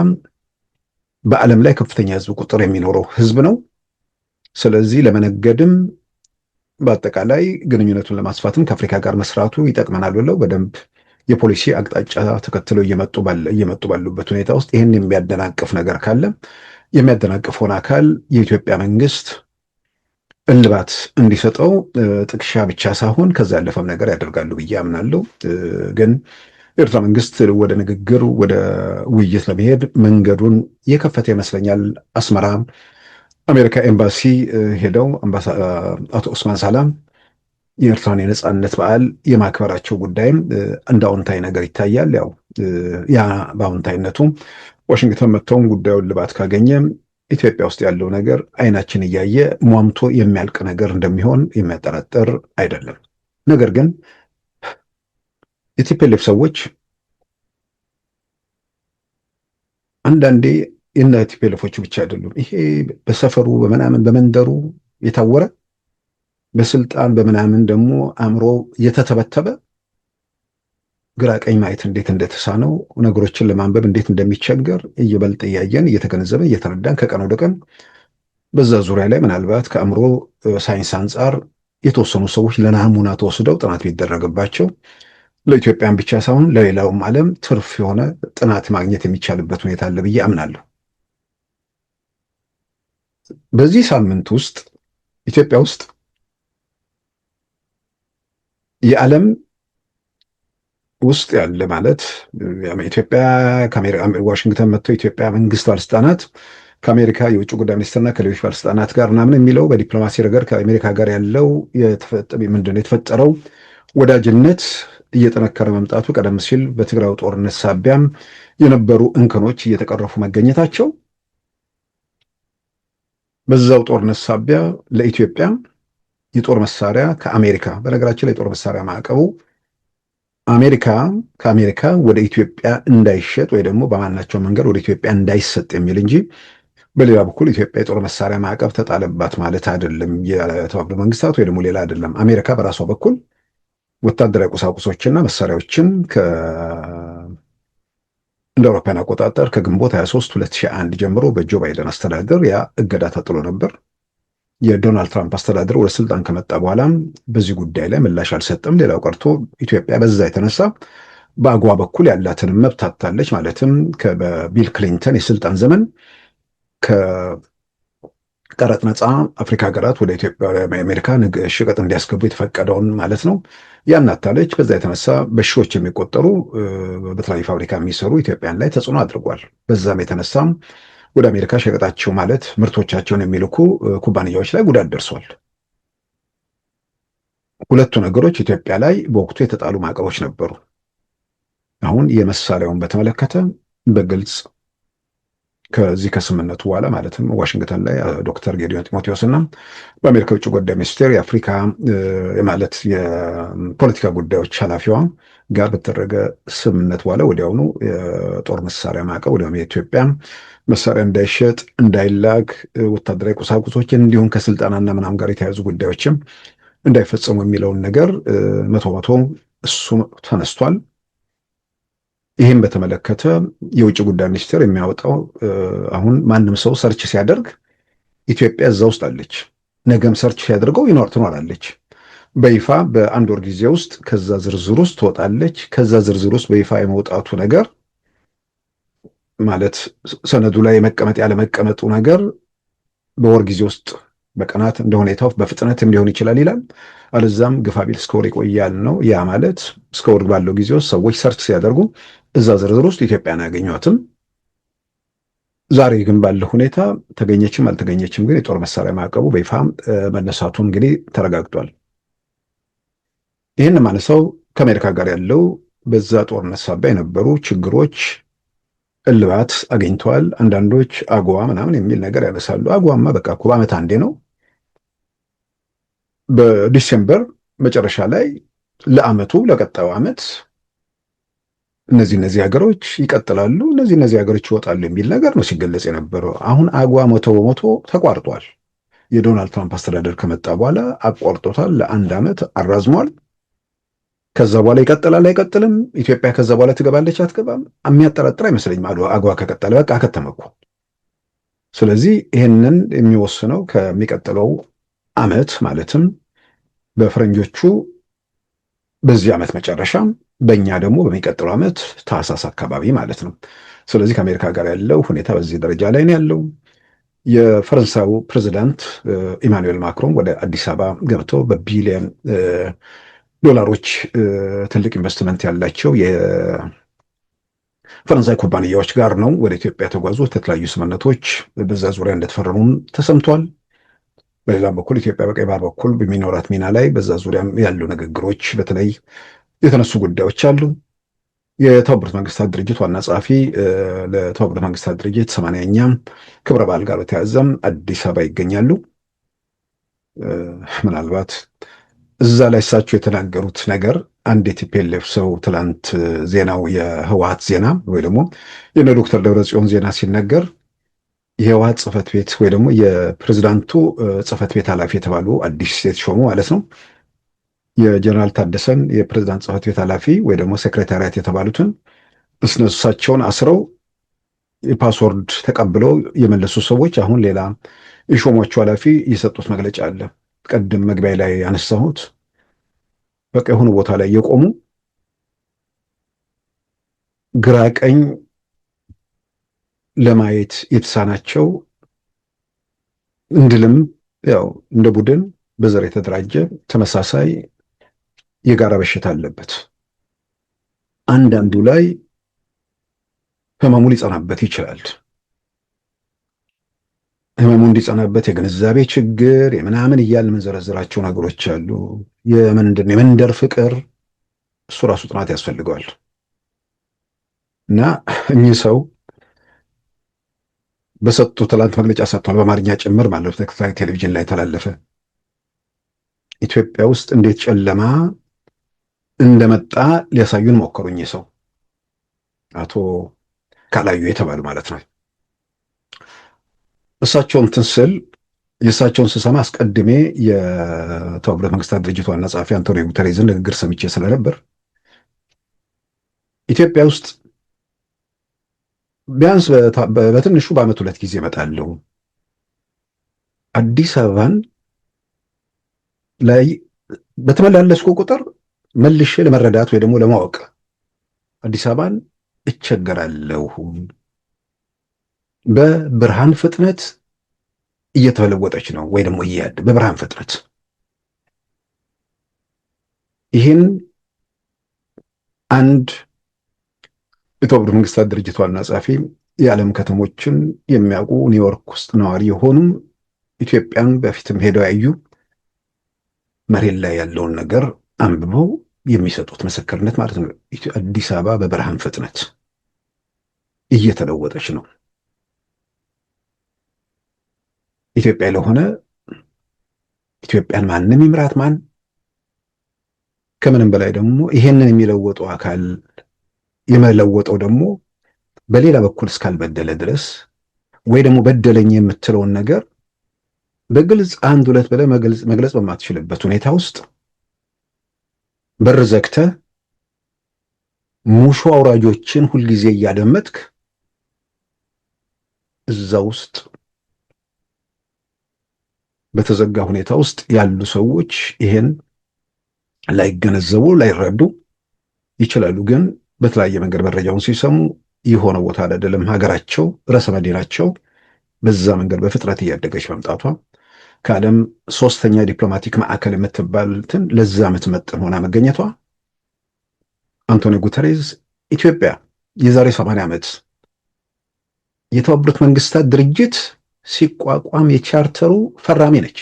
በዓለም ላይ ከፍተኛ የህዝብ ቁጥር የሚኖረው ህዝብ ነው። ስለዚህ ለመነገድም በአጠቃላይ ግንኙነቱን ለማስፋትም ከአፍሪካ ጋር መስራቱ ይጠቅመናል ብለው በደንብ የፖሊሲ አቅጣጫ ተከትለው እየመጡ ባሉበት ሁኔታ ውስጥ ይህን የሚያደናቅፍ ነገር ካለ የሚያደናቅፈውን አካል የኢትዮጵያ መንግስት እልባት እንዲሰጠው ጥቅሻ ብቻ ሳይሆን ከዛ ያለፈም ነገር ያደርጋሉ ብዬ አምናለሁ። ግን የኤርትራ መንግስት ወደ ንግግር ወደ ውይይት ለመሄድ መንገዱን የከፈተ ይመስለኛል። አስመራ አሜሪካ ኤምባሲ ሄደው አቶ ኡስማን ሳላ የኤርትራን የነጻነት በዓል የማክበራቸው ጉዳይም እንደ አዎንታዊ ነገር ይታያል። ያው ያ በአዎንታዊነቱ ዋሽንግተን መጥተውም ጉዳዩን ልባት ካገኘ ኢትዮጵያ ውስጥ ያለው ነገር አይናችን እያየ ሟምቶ የሚያልቅ ነገር እንደሚሆን የሚያጠራጥር አይደለም። ነገር ግን የቲፒኤልኤፍ ሰዎች አንዳንዴ የነ ቲፒኤልኤፎቹ ብቻ አይደሉም። ይሄ በሰፈሩ በምናምን በመንደሩ የታወረ በስልጣን በምናምን ደግሞ አእምሮ የተተበተበ ግራ ቀኝ ማየት እንዴት እንደተሳነው ነገሮችን ለማንበብ እንዴት እንደሚቸገር እየበልጥ እያየን እየተገነዘበን እየተረዳን ከቀን ወደ ቀን በዛ ዙሪያ ላይ ምናልባት ከአእምሮ ሳይንስ አንጻር የተወሰኑ ሰዎች ለናሙና ተወስደው ጥናት ቢደረግባቸው ለኢትዮጵያን ብቻ ሳይሆን ለሌላውም ዓለም ትርፍ የሆነ ጥናት ማግኘት የሚቻልበት ሁኔታ አለ ብዬ አምናለሁ። በዚህ ሳምንት ውስጥ ኢትዮጵያ ውስጥ የዓለም ውስጥ ያለ ማለት ኢትዮጵያ ዋሽንግተን መጥተው ኢትዮጵያ መንግስት ባለስልጣናት ከአሜሪካ የውጭ ጉዳይ ሚኒስትርና ከሌሎች ባለስልጣናት ጋር ምናምን የሚለው በዲፕሎማሲ ረገድ ከአሜሪካ ጋር ያለው ምንድነው የተፈጠረው ወዳጅነት እየጠነከረ መምጣቱ ቀደም ሲል በትግራይ ጦርነት ሳቢያም የነበሩ እንከኖች እየተቀረፉ መገኘታቸው በዛው ጦርነት ሳቢያ ለኢትዮጵያ የጦር መሳሪያ ከአሜሪካ በነገራችን ላይ የጦር መሳሪያ ማዕቀቡ ከአሜሪካ ወደ ኢትዮጵያ እንዳይሸጥ ወይ ደግሞ በማናቸው መንገድ ወደ ኢትዮጵያ እንዳይሰጥ የሚል እንጂ በሌላ በኩል ኢትዮጵያ የጦር መሳሪያ ማዕቀብ ተጣለባት ማለት አይደለም። የተባበሩት መንግስታት ወይ ደግሞ ሌላ አይደለም። አሜሪካ በራሷ በኩል ወታደራዊ ቁሳቁሶችና መሳሪያዎችን እንደ አውሮፓውያን አቆጣጠር ከግንቦት 23 2001 ጀምሮ በጆ ባይደን አስተዳደር ያ እገዳ ተጥሎ ነበር። የዶናልድ ትራምፕ አስተዳደር ወደ ስልጣን ከመጣ በኋላም በዚህ ጉዳይ ላይ ምላሽ አልሰጠም። ሌላው ቀርቶ ኢትዮጵያ በዛ የተነሳ በአጓ በኩል ያላትን መብት አጥታለች። ማለትም በቢል ክሊንተን የስልጣን ዘመን ከቀረጥ ነፃ አፍሪካ ሀገራት ወደ ኢትዮጵያ አሜሪካ ሸቀጥ እንዲያስገቡ የተፈቀደውን ማለት ነው ያን አጥታለች። በዛ የተነሳ በሺዎች የሚቆጠሩ በተለያዩ ፋብሪካ የሚሰሩ ኢትዮጵያን ላይ ተጽዕኖ አድርጓል። በዛም የተነሳም ወደ አሜሪካ ሸቀጣቸው ማለት ምርቶቻቸውን የሚልኩ ኩባንያዎች ላይ ጉዳት ደርሷል። ሁለቱ ነገሮች ኢትዮጵያ ላይ በወቅቱ የተጣሉ ማዕቀቦች ነበሩ። አሁን የመሳሪያውን በተመለከተ በግልጽ ከዚህ ከስምምነቱ በኋላ ማለትም ዋሽንግተን ላይ ዶክተር ጌዲዮን ጢሞቴዎስ እና በአሜሪካ ውጭ ጉዳይ ሚኒስቴር የአፍሪካ ማለት የፖለቲካ ጉዳዮች ኃላፊዋ ጋር በተደረገ ስምምነት በኋላ ወዲያውኑ የጦር መሳሪያ ማዕቀብ ወደ ኢትዮጵያ መሳሪያ እንዳይሸጥ፣ እንዳይላክ፣ ወታደራዊ ቁሳቁሶች እንዲሁም ከስልጠናና ምናምን ጋር የተያያዙ ጉዳዮችም እንዳይፈጸሙ የሚለውን ነገር 100% እሱ ተነስቷል። ይህም በተመለከተ የውጭ ጉዳይ ሚኒስቴር የሚያወጣው አሁን ማንም ሰው ሰርች ሲያደርግ ኢትዮጵያ እዛ ውስጥ አለች። ነገም ሰርች ሲያደርገው ትኖራለች። በይፋ በአንድ ወር ጊዜ ውስጥ ከዛ ዝርዝር ውስጥ ትወጣለች። ከዛ ዝርዝር ውስጥ በይፋ የመውጣቱ ነገር ማለት ሰነዱ ላይ መቀመጥ ያለ መቀመጡ ነገር በወር ጊዜ ውስጥ በቀናት እንደ ሁኔታው በፍጥነትም ሊሆን ይችላል ይላል። አለዛም ግፋቢል እስከ ወር ይቆያል ነው። ያ ማለት እስከ ወር ባለው ጊዜ ውስጥ ሰዎች ሰርች ሲያደርጉ እዛ ዝርዝር ውስጥ ኢትዮጵያን አያገኟትም። ዛሬ ግን ባለው ሁኔታ ተገኘችም አልተገኘችም ግን የጦር መሳሪያ ማዕቀቡ በይፋ መነሳቱ እንግዲህ ተረጋግጧል። ይህን ማነሳው ከአሜሪካ ጋር ያለው በዛ ጦርነት ሳቢያ የነበሩ ችግሮች እልባት አግኝተዋል። አንዳንዶች አጎዋ ምናምን የሚል ነገር ያነሳሉ። አጎዋማ በቃ እኮ በዓመት አንዴ ነው። በዲሴምበር መጨረሻ ላይ ለዓመቱ ለቀጣዩ ዓመት እነዚህ ሀገሮች ይቀጥላሉ፣ እነዚህ ሀገሮች ይወጣሉ የሚል ነገር ነው ሲገለጽ የነበረው። አሁን አጎዋ 100% ተቋርጧል። የዶናልድ ትራምፕ አስተዳደር ከመጣ በኋላ አቋርጦታል። ለአንድ ዓመት አራዝሟል። ከዛ በኋላ ይቀጥላል አይቀጥልም፣ ኢትዮጵያ ከዛ በኋላ ትገባለች አትገባም የሚያጠራጥር አይመስለኝም። አጎዋ ከቀጠለ በቃ ከተመኩ። ስለዚህ ይህንን የሚወስነው ከሚቀጥለው ዓመት ማለትም በፈረንጆቹ በዚህ ዓመት መጨረሻ በእኛ ደግሞ በሚቀጥለው ዓመት ታህሳስ አካባቢ ማለት ነው። ስለዚህ ከአሜሪካ ጋር ያለው ሁኔታ በዚህ ደረጃ ላይ ነው ያለው። የፈረንሳዩ ፕሬዚዳንት ኢማኑኤል ማክሮን ወደ አዲስ አበባ ገብተው በቢሊዮን ዶላሮች ትልቅ ኢንቨስትመንት ያላቸው የፈረንሳይ ኩባንያዎች ጋር ነው ወደ ኢትዮጵያ ተጓዙት። የተለያዩ ስምምነቶች በዛ ዙሪያ እንደተፈረሙም ተሰምቷል። በሌላም በኩል ኢትዮጵያ በቀይ ባህር በኩል በሚኖራት ሚና ላይ በዛ ዙሪያ ያሉ ንግግሮች በተለይ የተነሱ ጉዳዮች አሉ። የተባበሩት መንግስታት ድርጅት ዋና ጸሐፊ ለተባበሩት መንግስታት ድርጅት 80ኛ ክብረ በዓል ጋር በተያያዘም አዲስ አበባ ይገኛሉ። ምናልባት እዛ ላይ እሳቸው የተናገሩት ነገር አንድ የቲፒኤልኤፍ ሰው ትላንት ዜናው የህወሓት ዜና ወይ ደግሞ የነ ዶክተር ደብረጽዮን ዜና ሲነገር የህወሓት ጽህፈት ቤት ወይ ደግሞ የፕሬዝዳንቱ ጽህፈት ቤት ኃላፊ የተባሉ አዲስ የተሾሙ ማለት ነው የጀነራል ታደሰን የፕሬዝዳንት ጽህፈት ቤት ኃላፊ ወይ ደግሞ ሴክሬታሪያት የተባሉትን እሳቸውን አስረው የፓስወርድ ተቀብለው የመለሱ ሰዎች አሁን ሌላ የሾሟቸው ኃላፊ የሰጡት መግለጫ አለ። ቀደም መግቢያ ላይ ያነሳሁት በቃ የሆኑ ቦታ ላይ የቆሙ ግራ ቀኝ ለማየት የተሳናቸው እንድልም ያው እንደ ቡድን በዘር የተደራጀ ተመሳሳይ የጋራ በሽታ አለበት። አንዳንዱ ላይ ህመሙ ሊጸናበት ይችላል። ህመሙ እንዲጸናበት የግንዛቤ ችግር የምናምን እያልን የምንዘረዝራቸው ነገሮች አሉ። የመንደር ፍቅር እሱ ራሱ ጥናት ያስፈልገዋል። እና እኚህ ሰው በሰጡ ትላንት መግለጫ ሰጥቷል፣ በአማርኛ ጭምር ማለት ተከታታይ ቴሌቪዥን ላይ ተላለፈ። ኢትዮጵያ ውስጥ እንዴት ጨለማ እንደመጣ ሊያሳዩን ሞከሩኝ። ሰው አቶ ካላዩ የተባሉ ማለት ነው። እሳቸውን ትንስል የእሳቸውን ስሰማ አስቀድሜ የተባበሩት መንግስታት ድርጅት ዋና ጸሐፊ አንቶኒዮ ጉተሬዝን ንግግር ሰምቼ ስለነበር ኢትዮጵያ ውስጥ ቢያንስ በትንሹ በዓመት 2 ጊዜ እመጣለሁ። አዲስ አበባን ላይ በተመላለስኩ ቁጥር መልሼ ለመረዳት ወይ ደግሞ ለማወቅ አዲስ አበባን እቸገራለሁ። በብርሃን ፍጥነት እየተለወጠች ነው ወይ ደግሞ በብርሃን ፍጥነት ይህን አንድ የተባበሩት መንግስታት ድርጅት ዋና ጸሐፊ የዓለም ከተሞችን የሚያውቁ ኒውዮርክ ውስጥ ነዋሪ የሆኑ ኢትዮጵያን በፊትም ሄደው ያዩ መሬት ላይ ያለውን ነገር አንብበው የሚሰጡት ምስክርነት ማለት ነው። አዲስ አበባ በብርሃን ፍጥነት እየተለወጠች ነው። ኢትዮጵያ ለሆነ ኢትዮጵያን ማንም ይምራት ማን፣ ከምንም በላይ ደግሞ ይሄንን የሚለወጠው አካል የመለወጠው ደግሞ በሌላ በኩል እስካልበደለ ድረስ ወይ ደግሞ በደለኝ የምትለውን ነገር በግልጽ 1-2 ብለህ መግለጽ በማትችልበት ሁኔታ ውስጥ በር ዘግተህ ሙሾ አውራጆችን ሁልጊዜ እያደመጥክ እዛ ውስጥ በተዘጋ ሁኔታ ውስጥ ያሉ ሰዎች ይሄን ላይገነዘቡ ላይረዱ ይችላሉ። ግን በተለያየ መንገድ መረጃውን ሲሰሙ የሆነ ቦታ አይደለም ሀገራቸው ርዕሰ መዲናቸው በዛ መንገድ በፍጥነት እያደገች መምጣቷ ከዓለም 3ኛ ዲፕሎማቲክ ማዕከል የምትባልትን ለዛ የምትመጥን ሆና መገኘቷ አንቶኒዮ ጉተሬዝ ኢትዮጵያ የዛሬ 80 ዓመት የተባበሩት መንግስታት ድርጅት ሲቋቋም የቻርተሩ ፈራሚ ነች።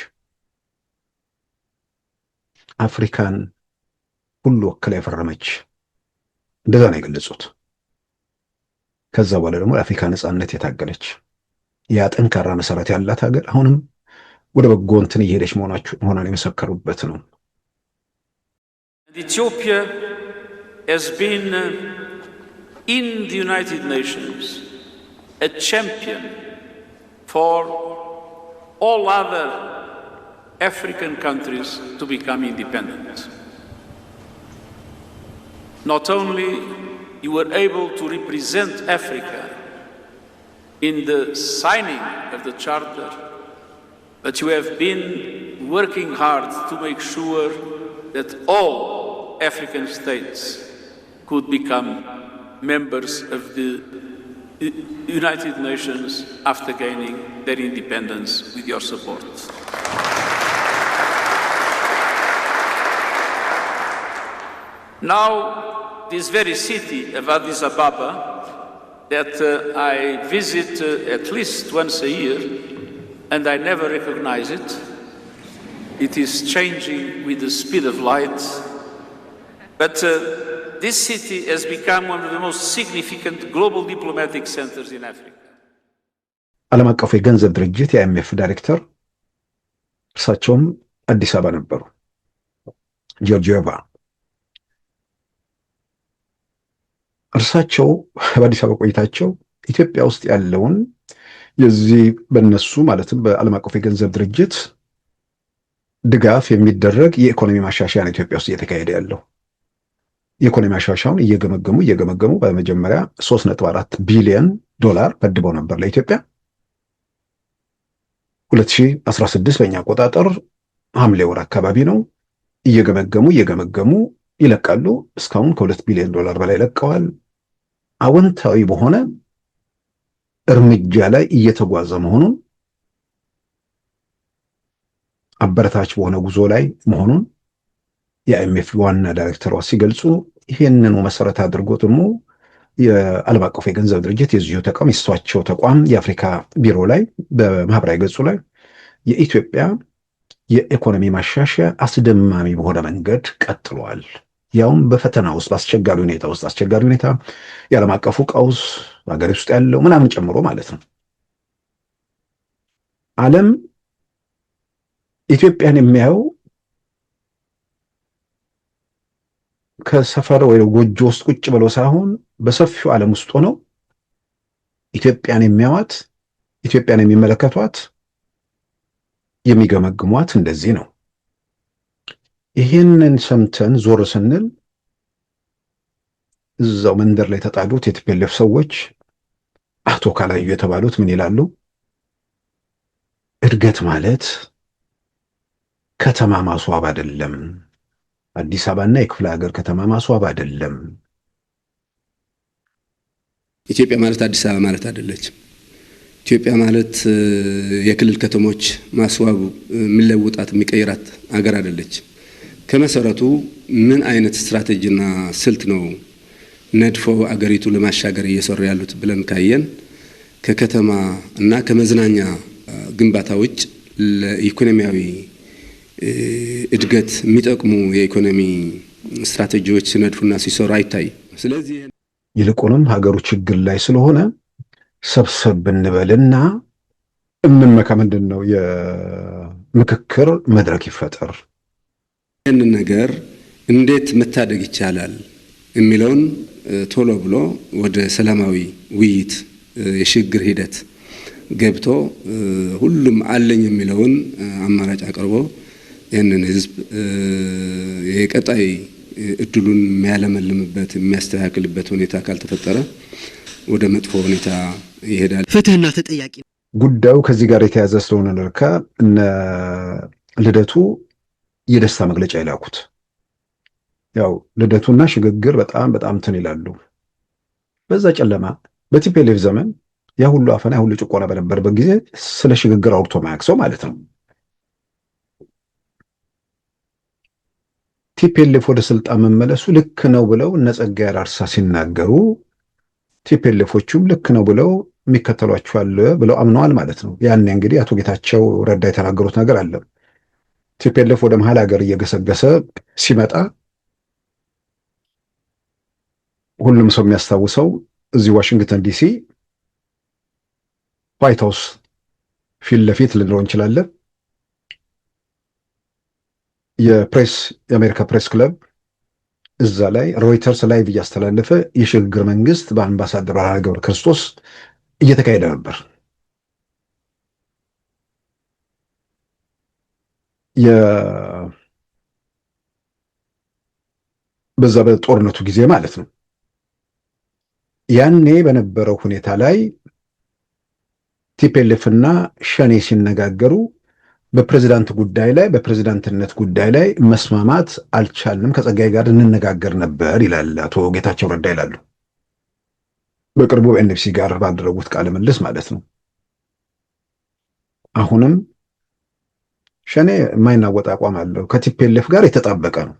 አፍሪካን ሁሉ ወክላ የፈረመች እንደዛ ነው የገለጹት። ከዛ በኋላ ደግሞ ለአፍሪካ ነጻነት የታገለች ያ ጠንካራ መሰረት ያላት ሀገር አሁንም ወደ በጎ እንትን እየሄደች መሆኗን የመሰከሩበት ነው። Ethiopia has been in the United Nations a champion for all other African countries to become independent. Not only you were able to represent Africa in the signing of the Charter, but you have been working hard to make sure that all African states could become members of the United Nations after gaining their independence with your support. Now, this very city of Addis Ababa that I visit at least once a year, and I never recognize it. It is changing with the speed of light. But this city has become one of the most significant global diplomatic centers in Africa. ዓለም አቀፉ የገንዘብ ድርጅት የአይኤምኤፍ ዳይሬክተር እርሳቸውም አዲስ አበባ ነበሩ። ጆርጂዮቫ እርሳቸው በአዲስ አበባ ቆይታቸው ኢትዮጵያ ውስጥ ያለውን የዚህ በነሱ ማለትም በዓለም አቀፍ የገንዘብ ድርጅት ድጋፍ የሚደረግ የኢኮኖሚ ማሻሻያ ነው ኢትዮጵያ ውስጥ እየተካሄደ ያለው። የኢኮኖሚ ማሻሻያውን እየገመገሙ በመጀመሪያ 3.4 ቢሊዮን ዶላር መድበው ነበር ለኢትዮጵያ። 2016 በእኛ አቆጣጠር ሐምሌ ወር አካባቢ ነው። እየገመገሙ ይለቃሉ። እስካሁን ከ2 ቢሊዮን ዶላር በላይ ለቀዋል። አዎንታዊ በሆነ እርምጃ ላይ እየተጓዘ መሆኑን አበረታች በሆነ ጉዞ ላይ መሆኑን የአይኤምኤፍ ዋና ዳይሬክተሯ ሲገልጹ ይሄንኑ መሰረት አድርጎ ደግሞ የዓለም አቀፉ የገንዘብ ድርጅት የዚሁ ተቋም የእሳቸው ተቋም የአፍሪካ ቢሮ ላይ በማህበራዊ ገጹ ላይ የኢትዮጵያ የኢኮኖሚ ማሻሻያ አስደማሚ በሆነ መንገድ ቀጥሏል፣ ያውም በፈተና ውስጥ በአስቸጋሪ ሁኔታ የዓለም አቀፉ ቀውስ ሀገር ውስጥ ያለው ምናምን ጨምሮ ማለት ነው። ዓለም ኢትዮጵያን የሚያየው ከሰፈር ወይ ጎጆ ውስጥ ቁጭ ብለው ሳይሆን በሰፊው ዓለም ውስጥ ሆነው ኢትዮጵያን የሚያዋት ኢትዮጵያን የሚመለከቷት የሚገመግሟት እንደዚህ ነው። ይህንን ሰምተን ዞር ስንል እዛው መንደር ላይ የተጣሉት የቲፒኤልኤፍ ሰዎች አቶ ካላዩ የተባሉት ምን ይላሉ? እድገት ማለት ከተማ ማስዋብ አይደለም፣ አዲስ አበባና የክፍለ ሀገር ከተማ ማስዋብ አይደለም። ኢትዮጵያ ማለት አዲስ አበባ ማለት አይደለችም። ኢትዮጵያ ማለት የክልል ከተሞች ማስዋብ የሚለውጣት የሚቀይራት አገር አይደለችም። ከመሰረቱ ምን አይነት ስትራቴጂና ስልት ነው ነድፎ አገሪቱ ለማሻገር እየሰሩ ያሉት ብለን ካየን ከከተማ እና ከመዝናኛ ግንባታ ውጭ ለኢኮኖሚያዊ እድገት የሚጠቅሙ የኢኮኖሚ ስትራቴጂዎች ሲነድፉና ሲሰሩ አይታይም። ስለዚህ ይልቁንም ሀገሩ ችግር ላይ ስለሆነ ሰብሰብ ብንበልና እምንመካ ምንድን ነው የምክክር መድረክ ይፈጠር፣ ይህንን ነገር እንዴት መታደግ ይቻላል የሚለውን ቶሎ ብሎ ወደ ሰላማዊ ውይይት የሽግግር ሂደት ገብቶ ሁሉም አለኝ የሚለውን አማራጭ አቅርቦ ይህንን ህዝብ የቀጣይ እድሉን የሚያለመልምበት የሚያስተካክልበት ሁኔታ ካልተፈጠረ ወደ መጥፎ ሁኔታ ይሄዳል። ፍትህና ተጠያቂ ጉዳዩ ከዚህ ጋር የተያዘ ስለሆነ ለካ እነ ልደቱ የደስታ መግለጫ ይላኩት። ያው ልደቱና ሽግግር በጣም እንትን ይላሉ። በዛ ጨለማ በቲፒኤልኤፍ ዘመን ያ ሁሉ አፈና ያ ሁሉ ጭቆና በነበረበት ጊዜ ስለ ሽግግር አውርቶ ማያውቅ ሰው ማለት ነው። ቲፒኤልኤፍ ወደ ስልጣን መመለሱ ልክ ነው ብለው እነ ጸጋዬ አራርሳ ሲናገሩ ቲፒኤልኤፎቹም ልክ ነው ብለው የሚከተሏቸዋል ብለው አምነዋል ማለት ነው። ያኔ እንግዲህ አቶ ጌታቸው ረዳ የተናገሩት ነገር አለ። ቲፒኤልኤፍ ወደ መሀል ሀገር እየገሰገሰ ሲመጣ ሁሉም ሰው የሚያስታውሰው እዚህ ዋሽንግተን ዲሲ ዋይት ሃውስ ፊት ለፊት ልንለው እንችላለን የአሜሪካ ፕሬስ ክለብ እዛ ላይ ሮይተርስ ላይቭ እያስተላለፈ የሽግግር መንግስት በአምባሳደር ብርሃነ ገብረ ክርስቶስ እየተካሄደ ነበር። በዛ በጦርነቱ ጊዜ ማለት ነው። ያኔ በነበረው ሁኔታ ላይ ቲፒኤልኤፍ እና ሸኔ ሲነጋገሩ በፕሬዝዳንት ጉዳይ ላይ በፕሬዝዳንትነት ጉዳይ ላይ መስማማት አልቻልንም፣ ከጸጋዬ ጋር እንነጋገር ነበር ይላል አቶ ጌታቸው ረዳ ይላሉ። በቅርቡ ኤንኤፍሲ ጋር ባደረጉት ቃለ ምልልስ ማለት ነው። አሁንም ሸኔ የማይናወጥ አቋም አለው፣ ከቲፒኤልኤፍ ጋር የተጣበቀ ነው።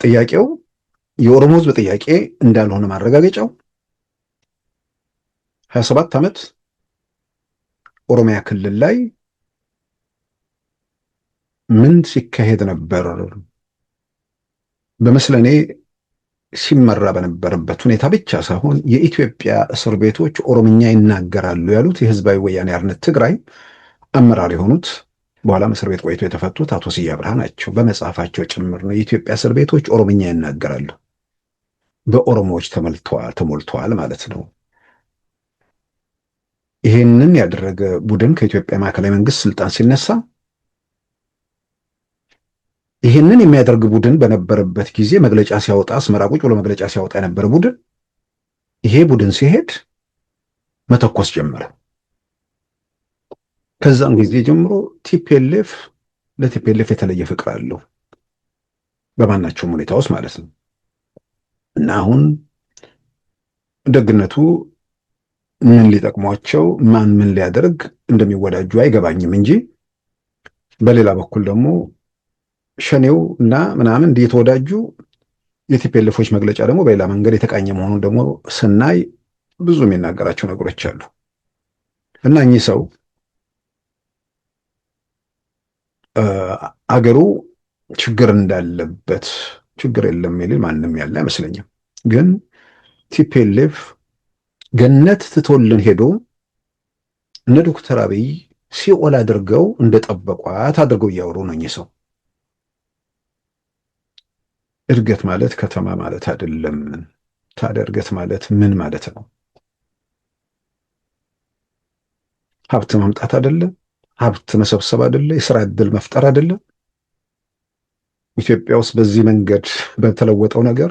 ጥያቄው የኦሮሞ ህዝብ ጥያቄ እንዳልሆነ ማረጋገጫው 27 ዓመት ኦሮሚያ ክልል ላይ ምን ሲካሄድ ነበር? በመስለኔ ሲመራ በነበረበት ሁኔታ ብቻ ሳይሆን የኢትዮጵያ እስር ቤቶች ኦሮምኛ ይናገራሉ ያሉት የህዝባዊ ወያኔ ሓርነት ትግራይ አመራር የሆኑት በኋላም እስር ቤት ቆይቶ የተፈቱት አቶ ስዬ አብርሃ ናቸው። በመጽሐፋቸው ጭምር ነው የኢትዮጵያ እስር ቤቶች ኦሮምኛ ይናገራሉ፣ በኦሮሞዎች ተሞልተዋል ማለት ነው። ይሄንን ያደረገ ቡድን ከኢትዮጵያ ማዕከላዊ መንግስት ስልጣን ሲነሳ ይሄንን የሚያደርግ ቡድን በነበረበት ጊዜ መግለጫ ሲያወጣ አስመራ ቁጭ ብሎ መግለጫ ሲያወጣ የነበረ ቡድን ይሄ ቡድን ሲሄድ መተኮስ ጀመረ። ከዛም ጊዜ ጀምሮ ቲፒኤልኤፍ ለቲፒኤልኤፍ የተለየ ፍቅር አለው በማናቸውም ሁኔታ ውስጥ ማለት ነው። እና አሁን ደግነቱ ምን ሊጠቅሟቸው ማን ምን ሊያደርግ እንደሚወዳጁ አይገባኝም እንጂ በሌላ በኩል ደግሞ ሸኔው እና ምናምን እየተወዳጁ የቲፒኤልኤፎች መግለጫ ደግሞ በሌላ መንገድ የተቃኘ መሆኑን ደግሞ ስናይ ብዙ የሚናገራቸው ነገሮች አሉ። እና እኚህ ሰው አገሩ ችግር እንዳለበት ችግር የለም የሚል ማንም ያለ አይመስለኝም። ግን ቲፒኤልኤፍ ገነት ትቶልን ሄዶ እነ ዶክተር አብይ ሲኦል አድርገው እንደጠበቋት አድርገው እያወሩ ነው እኚህ ሰው። እድገት ማለት ከተማ ማለት አይደለም። ታዲያ እድገት ማለት ምን ማለት ነው? ሀብት ማምጣት አይደለም? ሀብት መሰብሰብ አይደለ? የስራ ዕድል መፍጠር አይደለም? ኢትዮጵያ ውስጥ በዚህ መንገድ በተለወጠው ነገር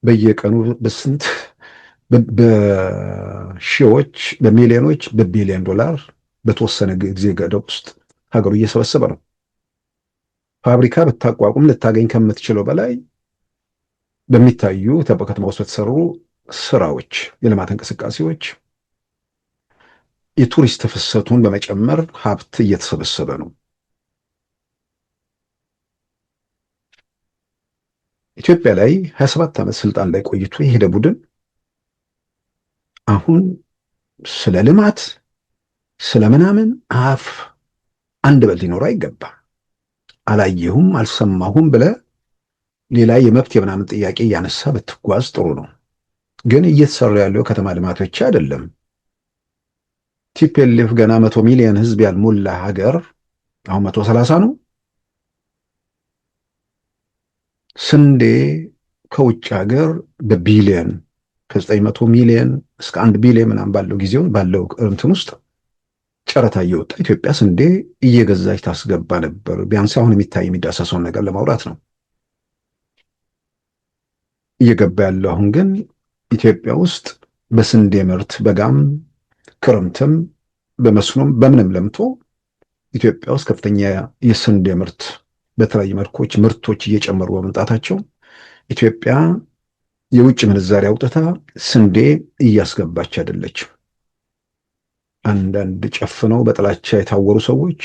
በየቀኑ በስንት በሺዎች በሚሊዮኖች በቢሊዮን ዶላር በተወሰነ ጊዜ ገደብ ውስጥ ሀገሩ እየሰበሰበ ነው። ፋብሪካ ብታቋቁም ልታገኝ ከምትችለው በላይ በሚታዩ በከተማ ውስጥ በተሰሩ ስራዎች፣ የልማት እንቅስቃሴዎች የቱሪስት ፍሰቱን በመጨመር ሀብት እየተሰበሰበ ነው። ኢትዮጵያ ላይ 27 ዓመት ስልጣን ላይ ቆይቶ የሄደ ቡድን አሁን ስለ ልማት ስለ ምናምን አፍ አንድ በል ሊኖር አይገባም። አላየሁም አልሰማሁም ብለ ሌላ የመብት የምናምን ጥያቄ እያነሳ ብትጓዝ ጥሩ ነው። ግን እየተሰሩ ያለው ከተማ ልማቶች አይደለም። ቲፒኤልኤፍ ገና 100 ሚሊዮን ህዝብ ያልሞላ ሀገር አሁን 130 ነው። ስንዴ ከውጭ ሀገር በቢሊዮን ከ900 ሚሊዮን እስከ 1 ቢሊዮን ምናምን ባለው ጊዜውን ባለው እንትን ውስጥ ጨረታ እየወጣ ኢትዮጵያ ስንዴ እየገዛች ታስገባ ነበር። ቢያንስ አሁን የሚታይ የሚዳሰሰውን ነገር ለማውራት ነው እየገባ ያለው። አሁን ግን ኢትዮጵያ ውስጥ በስንዴ ምርት በጋም ክረምትም በመስኖም በምንም ለምቶ ኢትዮጵያ ውስጥ ከፍተኛ የስንዴ ምርት በተለያዩ መልኮች ምርቶች እየጨመሩ በመምጣታቸው ኢትዮጵያ የውጭ ምንዛሪ አውጥታ ስንዴ እያስገባች አይደለችም። አንዳንድ ጨፍነው በጥላቻ የታወሩ ሰዎች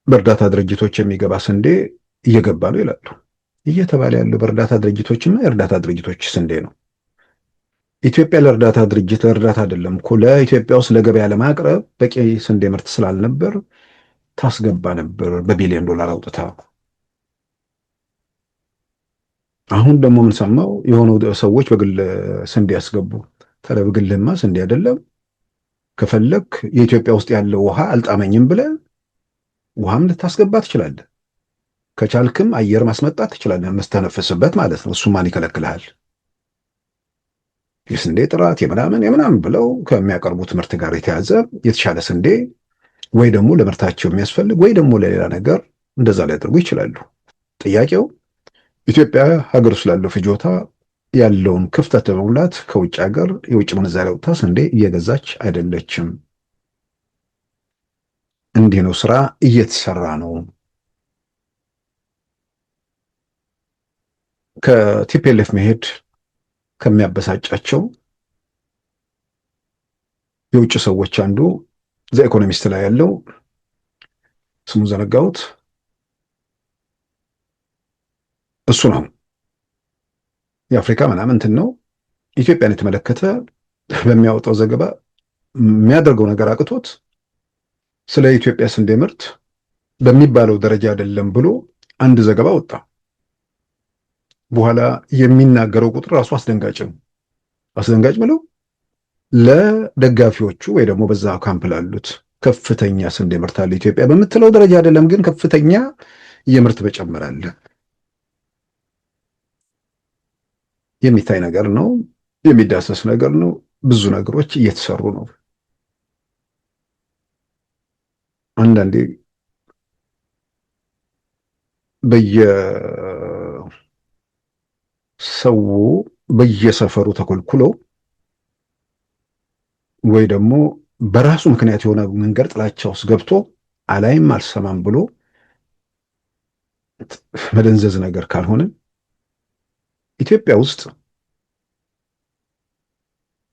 በእርዳታ ድርጅቶች የሚገባ ስንዴ እየገባ ነው ይላሉ። እየተባለ ያለው በእርዳታ ድርጅቶችና የእርዳታ ድርጅቶች ስንዴ ነው። ኢትዮጵያ ለእርዳታ ድርጅት ለእርዳታ አይደለም እኮ ለኢትዮጵያ ውስጥ ለገበያ ለማቅረብ በቂ ስንዴ ምርት ስላልነበር ታስገባ ነበር በቢሊዮን ዶላር አውጥታ። አሁን ደግሞ የምንሰማው የሆኑ ሰዎች በግል ስንዴ ያስገቡ። ታዲያ በግልህማ ስንዴ አይደለም። ከፈለክ የኢትዮጵያ ውስጥ ያለው ውሃ አልጣመኝም ብለህ ውሃም ልታስገባ ትችላለህ። ከቻልክም አየር ማስመጣት ትችላለህ፣ የምስተነፍስበት ማለት ነው። እሱ ማን ይከለክልሃል? የስንዴ ጥራት የምናምን ብለው ከሚያቀርቡት ምርት ጋር የተያዘ የተሻለ ስንዴ ወይ ደግሞ ለምርታቸው የሚያስፈልግ ወይ ደግሞ ለሌላ ነገር እንደዛ ሊያደርጉ ይችላሉ። ጥያቄው ኢትዮጵያ ሀገር ውስጥ ላለው ፍጆታ ያለውን ክፍተት በመሙላት ከውጭ ሀገር የውጭ ምንዛሪ አውጥታ ስንዴ እየገዛች አይደለችም። እንዲህ ነው ስራ እየተሰራ ነው። ከቲፒኤልኤፍ መሄድ ከሚያበሳጫቸው የውጭ ሰዎች አንዱ ዘ ኢኮኖሚስት ላይ ያለው ስሙ ዘነጋሁት፣ እሱ ነው። የአፍሪካ ምናምን እንትን ነው። ኢትዮጵያን የተመለከተ በሚያወጣው ዘገባ የሚያደርገው ነገር አቅቶት ስለ ኢትዮጵያ ስንዴ ምርት በሚባለው ደረጃ አይደለም ብሎ አንድ ዘገባ ወጣ። በኋላ የሚናገረው ቁጥር ራሱ አስደንጋጭ ነው። አስደንጋጭ ብለው ለደጋፊዎቹ ወይ ደግሞ በዛ ካምፕ ላሉት ከፍተኛ ስንዴ ምርት አለ ኢትዮጵያ በምትለው ደረጃ አይደለም፣ ግን ከፍተኛ የምርት መጨመር አለ። የሚታይ ነገር ነው፣ የሚዳሰስ ነገር ነው። ብዙ ነገሮች እየተሰሩ ነው። አንዳንዴ በየሰው በየሰፈሩ ተኮልኩሎ ወይ ደግሞ በራሱ ምክንያት የሆነ መንገድ ጥላቻ ውስጥ ገብቶ አላይም አልሰማም ብሎ መደንዘዝ ነገር ካልሆነ ኢትዮጵያ ውስጥ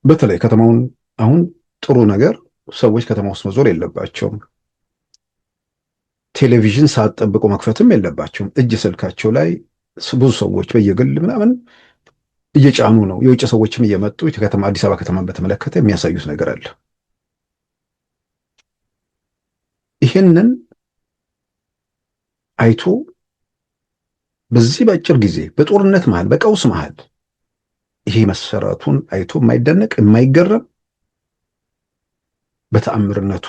በተለይ ከተማውን አሁን ጥሩ ነገር ሰዎች ከተማ ውስጥ መዞር የለባቸውም። ቴሌቪዥን ሳትጠብቁ መክፈትም የለባቸውም። እጅ ስልካቸው ላይ ብዙ ሰዎች በየግል ምናምን እየጫኑ ነው። የውጭ ሰዎችም እየመጡ የከተማ አዲስ አበባ ከተማን በተመለከተ የሚያሳዩት ነገር አለ። ይህንን አይቶ በዚህ በአጭር ጊዜ በጦርነት መሃል በቀውስ መሃል ይሄ መሰራቱን አይቶ የማይደነቅ የማይገረም በተአምርነቱ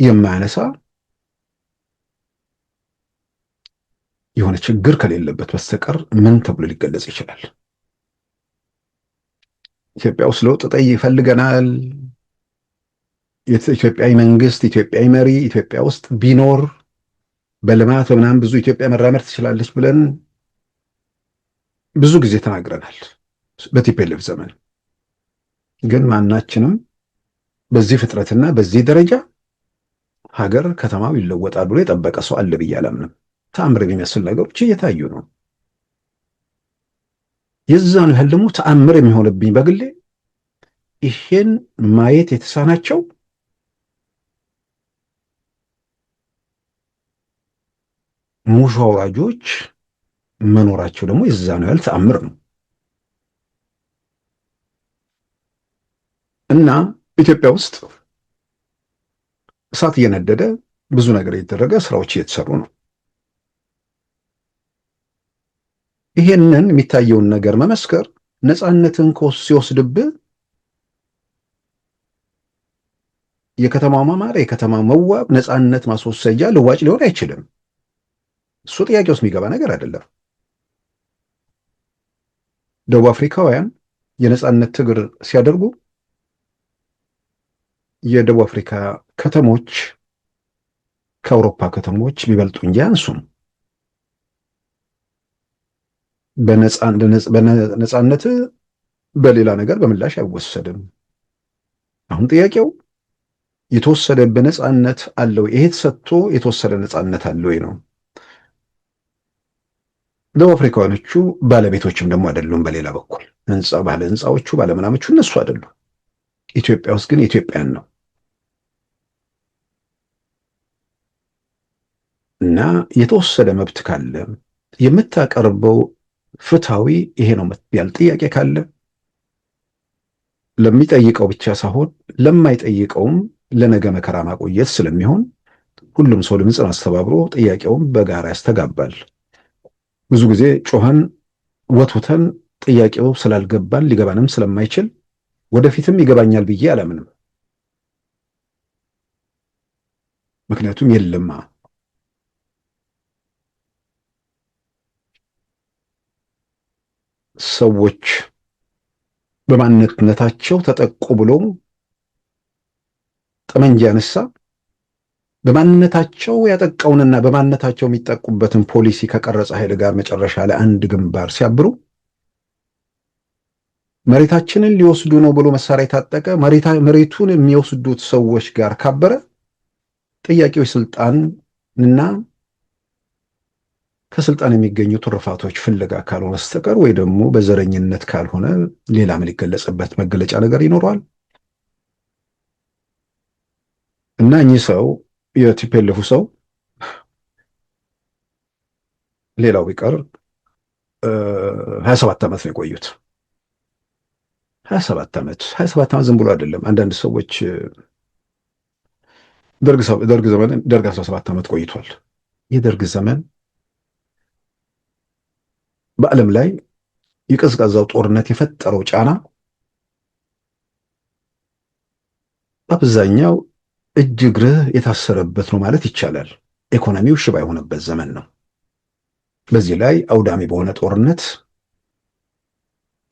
የማያነሳ የሆነ ችግር ከሌለበት በስተቀር ምን ተብሎ ሊገለጽ ይችላል? ኢትዮጵያ ውስጥ ለውጥ ይፈልገናል። ኢትዮጵያዊ መንግስት፣ ኢትዮጵያዊ መሪ ኢትዮጵያ ውስጥ ቢኖር በልማት በምናምን ብዙ ኢትዮጵያ መራመድ ትችላለች ብለን ብዙ ጊዜ ተናግረናል። በቲፒኤልኤፍ ዘመን ግን ማናችንም በዚህ ፍጥረትና በዚህ ደረጃ ሀገር ከተማው ይለወጣል ብሎ የጠበቀ ሰው አለ ብዬ አላምንም። ተአምር የሚመስል ነገሮች እየታዩ ነው። የዛን ያህል ደግሞ ተአምር የሚሆንብኝ በግሌ ይሄን ማየት የተሳናቸው ሙሾ አውራጆች መኖራቸው ደግሞ የዛን ያህል ተአምር ነው። እና ኢትዮጵያ ውስጥ እሳት እየነደደ ብዙ ነገር እየተደረገ ስራዎች እየተሰሩ ነው። ይሄንን የሚታየውን ነገር መመስከር ነፃነትን ሲወስድብህ የከተማው ማማር፣ የከተማው መዋብ ነፃነት ማስወሰጃ ልዋጭ ሊሆን አይችልም። እሱ ጥያቄ ውስጥ የሚገባ ነገር አይደለም። ደቡብ አፍሪካውያን የነፃነት ትግል ሲያደርጉ የደቡብ አፍሪካ ከተሞች ከአውሮፓ ከተሞች ቢበልጡ እንጂ አያንሱም። በነፃነት በሌላ ነገር በምላሽ አይወሰድም። አሁን ጥያቄው የተወሰደብህ ነፃነት አለ ወይ? ይሄ ተሰጥቶ የተወሰደ ነፃነት አለ ወይ ነው። ደቡብ አፍሪካውያኖቹ ባለቤቶችም ደግሞ አይደሉም። በሌላ በኩል ባለ ህንፃዎቹ ባለምናሞቹ እነሱ አይደሉም። ኢትዮጵያ ውስጥ ግን የኢትዮጵያን ነው እና የተወሰደ መብት ካለ የምታቀርበው ፍትሃዊ ይሄ ነው ያል ጥያቄ ካለ ለሚጠይቀው ብቻ ሳይሆን ለማይጠይቀውም ለነገ መከራ ማቆየት ስለሚሆን ሁሉም ሰው ድምፅን አስተባብሮ ጥያቄውን በጋራ ያስተጋባል። ብዙ ጊዜ ጮኸን ወትውተን ጥያቄው ስላልገባን ሊገባንም ስለማይችል ወደፊትም ይገባኛል ብዬ አላምንም። ምክንያቱም የለማ ሰዎች በማንነታቸው ተጠቁ ብሎ ጠመንጃ ያነሳ በማንነታቸው ያጠቃውንና በማንነታቸው የሚጠቁበትን ፖሊሲ ከቀረጸ ኃይል ጋር መጨረሻ ላይ አንድ ግንባር ሲያብሩ መሬታችንን ሊወስዱ ነው ብሎ መሳሪያ የታጠቀ መሬቱን የሚወስዱት ሰዎች ጋር ካበረ ጥያቄው ስልጣንና ከስልጣን የሚገኙ ትሩፋቶች ፍለጋ ካልሆነ በስተቀር ወይ ደግሞ በዘረኝነት ካልሆነ ሌላ ምን ሊገለጽበት መገለጫ ነገር ይኖረዋል? እና እኚህ ሰው የቲፒኤልኤፉ ሰው ሌላው ቢቀር 27 ዓመት ነው የቆዩት። 27 ዓመት ዝም ብሎ አይደለም። አንዳንድ ሰዎች ደርግ 17 ዓመት ቆይቷል። የደርግ ዘመን በዓለም ላይ የቀዝቃዛው ጦርነት የፈጠረው ጫና በአብዛኛው እጅ እግርህ የታሰረበት ነው ማለት ይቻላል። ኢኮኖሚው ሽባ የሆነበት ዘመን ነው። በዚህ ላይ አውዳሚ በሆነ ጦርነት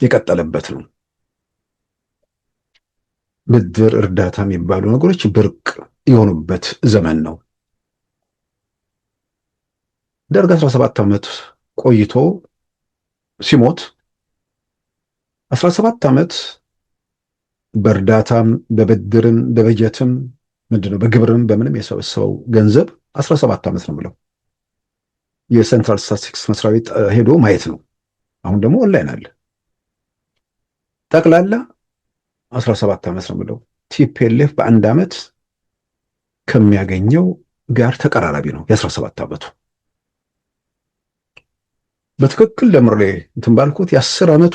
የቀጠለበት ነው። ብድር፣ እርዳታ የሚባሉ ነገሮች ብርቅ የሆኑበት ዘመን ነው። ደርግ 17 ዓመት ቆይቶ ሲሞት 17 ዓመት በእርዳታም በብድርም በበጀትም ምንድነው በግብርም በምንም የሰበሰበው ገንዘብ 17 ዓመት ነው ብለው የሴንትራል ስታቲስቲክስ መስሪያ ቤት ሄዶ ማየት ነው። አሁን ደግሞ ኦንላይን አለ። ጠቅላላ 17 ዓመት ነው ብለው ቲፒኤልኤፍ በአንድ ዓመት ከሚያገኘው ጋር ተቀራራቢ ነው የ17 ዓመቱ። በትክክል ለምሬ እንትን ባልኩት የ10 ዓመቱ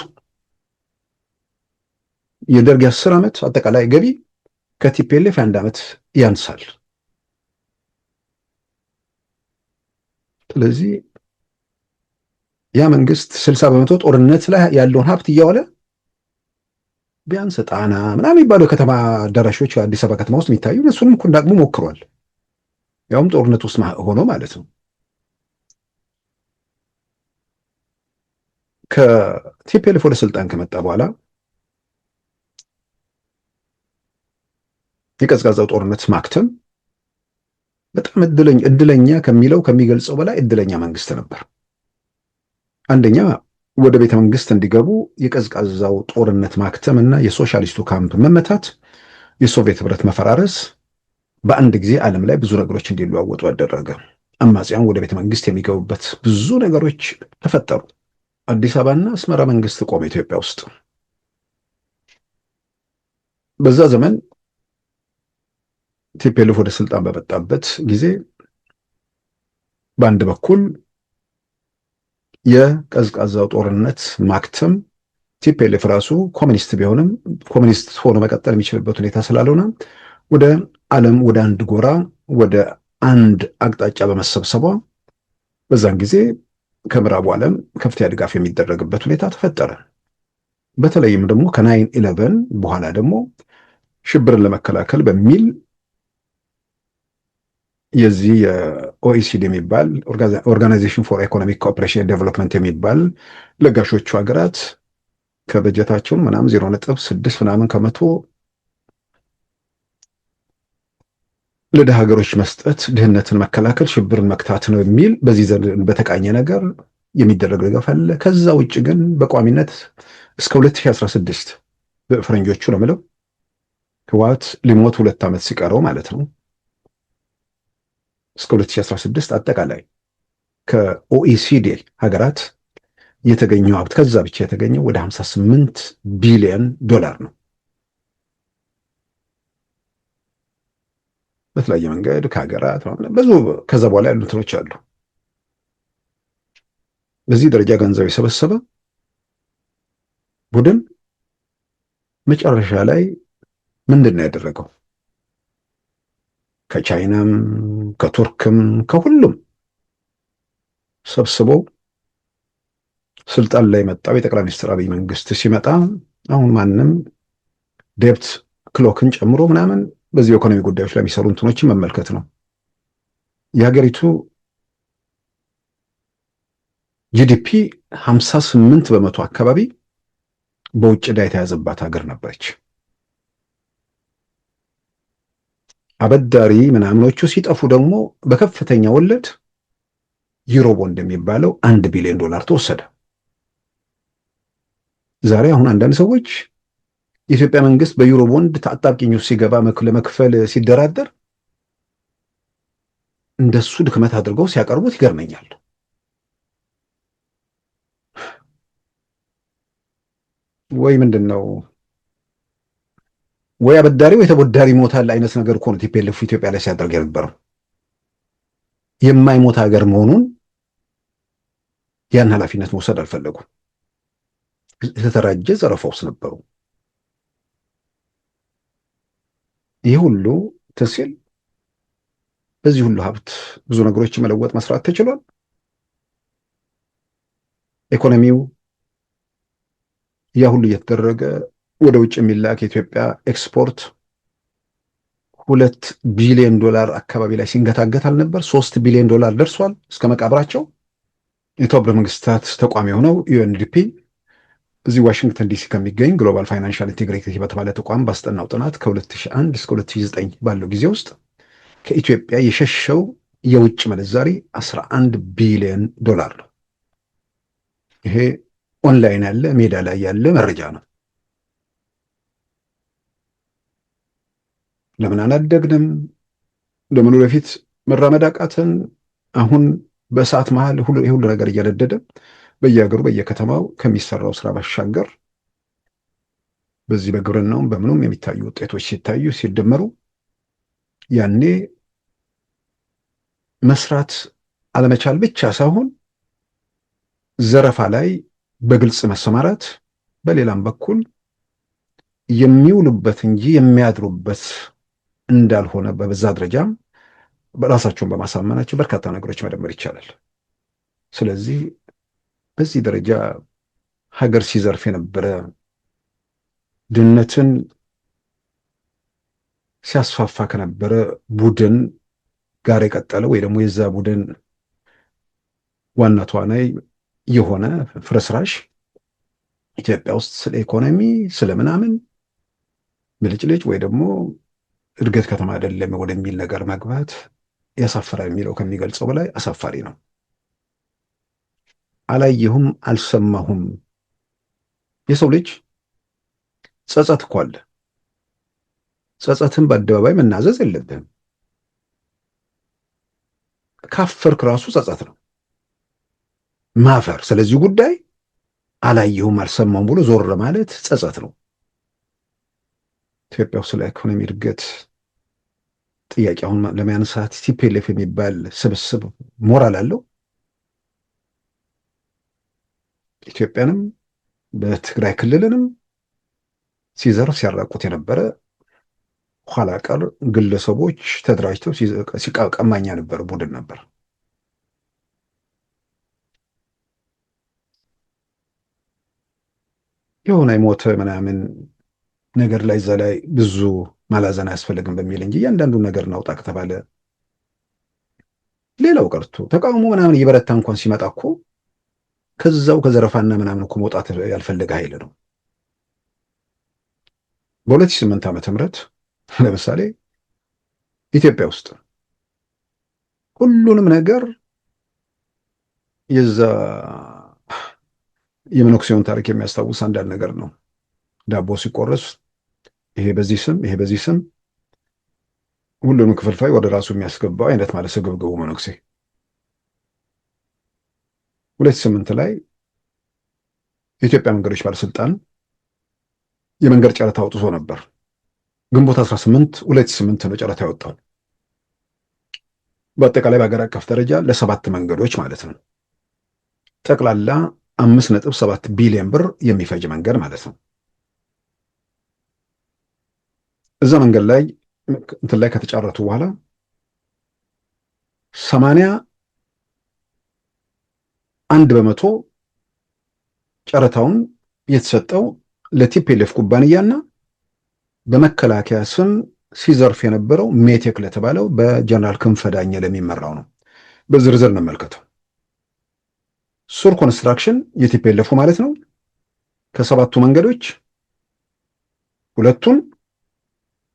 የደርግ የ10 ዓመት አጠቃላይ ገቢ ከቲፒኤልኤፍ አንድ ዓመት ያንሳል። ስለዚህ ያ መንግስት 60% ጦርነት ላይ ያለውን ሀብት እያዋለ ቢያንስ ጣና ምናምን የሚባለው ከተማ አዳራሾች አዲስ አበባ ከተማ ውስጥ የሚታዩ እሱንም እኮ እንዳቅሙ ሞክሯል። ያውም ጦርነት ውስጥ ሆኖ ማለት ነው። ከቲፒኤልኤፍ ወደ ስልጣን ከመጣ በኋላ የቀዝቃዛው ጦርነት ማክተም በጣም እድለኛ ከሚገልጸው በላይ እድለኛ መንግስት ነበር። አንደኛ ወደ ቤተ መንግስት እንዲገቡ የቀዝቃዛው ጦርነት ማክተም እና የሶሻሊስቱ ካምፕ መመታት፣ የሶቪየት ህብረት መፈራረስ በአንድ ጊዜ ዓለም ላይ ብዙ ነገሮች እንዲለዋወጡ አደረገ። አማጽያን ወደ ቤተ መንግስት የሚገቡበት ብዙ ነገሮች ተፈጠሩ። አዲስ አበባና አስመራ መንግስት ቆመ ኢትዮጵያ ውስጥ። በዛ ዘመን ቲፒኤልኤፍ ወደ ስልጣን በመጣበት ጊዜ በአንድ በኩል የቀዝቃዛው ጦርነት ማክተም ቲፒኤልኤፍ ራሱ ኮሚኒስት ቢሆንም ኮሚኒስት ሆኖ መቀጠል የሚችልበት ሁኔታ ስላልሆነ ወደ ዓለም ወደ አንድ ጎራ ወደ አንድ አቅጣጫ በመሰብሰቧ በዛን ጊዜ ከምዕራቡ ዓለም ከፍተኛ ድጋፍ የሚደረግበት ሁኔታ ተፈጠረ። በተለይም ደግሞ ከ9/11 በኋላ ደግሞ ሽብርን ለመከላከል በሚል የዚህ የኦኢሲዲ የሚባል ኦርጋናይዜሽን ፎር ኢኮኖሚክ ኮኦፕሬሽን ዴቨሎፕመንት የሚባል ለጋሾቹ ሀገራት ከበጀታቸውን ምናምን 0.6 ምናምን ከመቶ ለድሃ ሀገሮች መስጠት ድህነትን መከላከል ሽብርን መክታት ነው የሚል በዚህ ዘንድ በተቃኘ ነገር የሚደረግ ድጋፍ አለ። ከዛ ውጭ ግን በቋሚነት እስከ 2016 በፈረንጆቹ ነው የምለው ህወሓት ሊሞት 2 ዓመት ሲቀረው ማለት ነው እስከ 2016 አጠቃላይ ከኦኢሲዲ ሀገራት የተገኘው ሀብት ከዛ ብቻ የተገኘው ወደ 58 ቢሊዮን ዶላር ነው። በተለያየ መንገድ ከሀገራት ብዙ ከዛ በኋላ ያሉ እንትኖች አሉ። በዚህ ደረጃ ገንዘብ የሰበሰበ ቡድን መጨረሻ ላይ ምንድን ነው ያደረገው? ከቻይናም ከቱርክም ከሁሉም ሰብስቦ ስልጣን ላይ መጣው የጠቅላይ ሚኒስትር አብይ መንግስት ሲመጣ አሁን ማንም ዴብት ክሎክን ጨምሮ ምናምን በዚህ ኢኮኖሚ ጉዳዮች ላይ የሚሰሩ እንትኖችን መመልከት ነው። የሀገሪቱ ጂዲፒ 58% አካባቢ በውጭ ዕዳ የተያዘባት ሀገር ነበረች። አበዳሪ ምናምኖቹ ሲጠፉ ደግሞ በከፍተኛ ወለድ ዩሮ ቦንድ የሚባለው 1 ቢሊዮን ዶላር ተወሰደ። ዛሬ አሁን አንዳንድ ሰዎች የኢትዮጵያ መንግስት በዩሮ ቦንድ አጣብቂኝ ውስጥ ሲገባ ለመክፈል ሲደራደር እንደሱ ድክመት አድርገው ሲያቀርቡት ይገርመኛል። ወይ ምንድነው ወይ አበዳሪ ወይ ተበዳሪ ሞታል አይነት ነገር እኮ ነው ቲፒኤልኤፍ ኢትዮጵያ ላይ ሲያደርግ የነበረው። የማይሞት ሀገር መሆኑን ያን ኃላፊነት መውሰድ አልፈለጉም። የተደራጀ ዘረፋ ውስጥ ነበሩ። ይህ ሁሉ ተሲል በዚህ ሁሉ ሀብት ብዙ ነገሮች መለወጥ መስራት ተችሏል። ኢኮኖሚው ያ ሁሉ እየተደረገ ወደ ውጭ የሚላክ የኢትዮጵያ ኤክስፖርት 2 ቢሊዮን ዶላር አካባቢ ላይ ሲንገታገት አልነበር? 3 ቢሊዮን ዶላር ደርሷል እስከ መቃብራቸው። የተባበሩት መንግስታት ተቋም የሆነው ዩኤንዲፒ እዚህ ዋሽንግተን ዲሲ ከሚገኝ ግሎባል ፋይናንሻል ኢንቴግሪቲ በተባለ ተቋም ባስጠናው ጥናት ከ2001 እስከ 2009 ባለው ጊዜ ውስጥ ከኢትዮጵያ የሸሸው የውጭ ምንዛሪ 11 ቢሊዮን ዶላር ነው። ይሄ ኦንላይን ያለ ሜዳ ላይ ያለ መረጃ ነው። ለምን አላደግንም? ለምን ወደፊት መራመድ አቃተን? አሁን በሰዓት መሃል ሁሉ ነገር እየነደደ በየሀገሩ በየከተማው ከሚሰራው ስራ ባሻገር በዚህ በግብርናውም በምኑም የሚታዩ ውጤቶች ሲታዩ ሲደመሩ ያኔ መስራት አለመቻል ብቻ ሳይሆን ዘረፋ ላይ በግልጽ መሰማራት፣ በሌላም በኩል የሚውሉበት እንጂ የሚያድሩበት እንዳልሆነ በበዛ ደረጃም በራሳቸውን በማሳመናቸው በርካታ ነገሮች መደመር ይቻላል። ስለዚህ በዚህ ደረጃ ሀገር ሲዘርፍ የነበረ ድህነትን ሲያስፋፋ ከነበረ ቡድን ጋር የቀጠለ ወይ ደግሞ የዛ ቡድን ዋና ተዋናይ የሆነ ፍርስራሽ ኢትዮጵያ ውስጥ ስለ ኢኮኖሚ ስለ ምናምን ብልጭልጭ ወይ ደግሞ እድገት ከተማ አይደለም ወደሚል ነገር መግባት ያሳፍራል የሚለው ከሚገልጸው በላይ አሳፋሪ ነው። አላየሁም፣ አልሰማሁም። የሰው ልጅ ጸጸት እኮ አለ። ጸጸትን በአደባባይ መናዘዝ የለብህም። ካፈርክ ራሱ ጸጸት ነው ማፈር። ስለዚህ ጉዳይ አላየሁም አልሰማሁም ብሎ ዞር ማለት ጸጸት ነው። ኢትዮጵያ ውስጥ ስለ ኢኮኖሚ እድገት ጥያቄ አሁን ለማንሳት ቲፒኤልኤፍ የሚባል ስብስብ ሞራል አለው? ኢትዮጵያንም በትግራይ ክልልንም ሲዘርፍ ሲያራቁት የነበረ ኋላ ቀር ግለሰቦች ተደራጅተው ሲቀማኛ ነበር ቡድን ነበር። የሆነ የሞተ ምናምን ነገር ላይ እዛ ላይ ብዙ ማላዘን አያስፈልግም በሚል እንጂ እያንዳንዱን ነገር እናውጣ ከተባለ ሌላው ቀርቶ ተቃውሞ ምናምን እየበረታ እንኳን ሲመጣ እኮ ከዛው ከዘረፋና ምናምን እኮ መውጣት ያልፈለገ ኃይል ነው። በ2008 ዓመተ ምህረት ለምሳሌ ኢትዮጵያ ውስጥ ሁሉንም ነገር የዛ የመነኩሴውን ታሪክ የሚያስታውስ አንዳንድ ነገር ነው። ዳቦ ሲቆረስ ይሄ በዚህ ስም ይሄ በዚህ ስም ሁሉንም ክፍልፋይ ወደ ራሱ የሚያስገባው አይነት ማለት ስግብግቡ መነኩሴ 2008 ላይ የኢትዮጵያ መንገዶች ባለስልጣን የመንገድ ጨረታ አውጥቶ ነበር። ግንቦት 18 2008 ነው ጨረታ ያወጣው። በአጠቃላይ በሀገር አቀፍ ደረጃ ለ7 መንገዶች ማለት ነው። ጠቅላላ 5.7 ቢሊዮን ብር የሚፈጅ መንገድ ማለት ነው። እዛ መንገድ ላይ እንትን ላይ ከተጫረቱ በኋላ 81% ጨረታውን የተሰጠው ለቲፒኤልኤፍ ኩባንያና በመከላከያ ስም ሲዘርፍ የነበረው ሜቴክ ለተባለው በጀነራል ክንፈ ዳኘ ለሚመራው ነው። በዝርዝር እንመልከተው። ሱር ኮንስትራክሽን የቲፒኤልኤፉ ማለት ነው። ከ7ቱ መንገዶች 2ቱን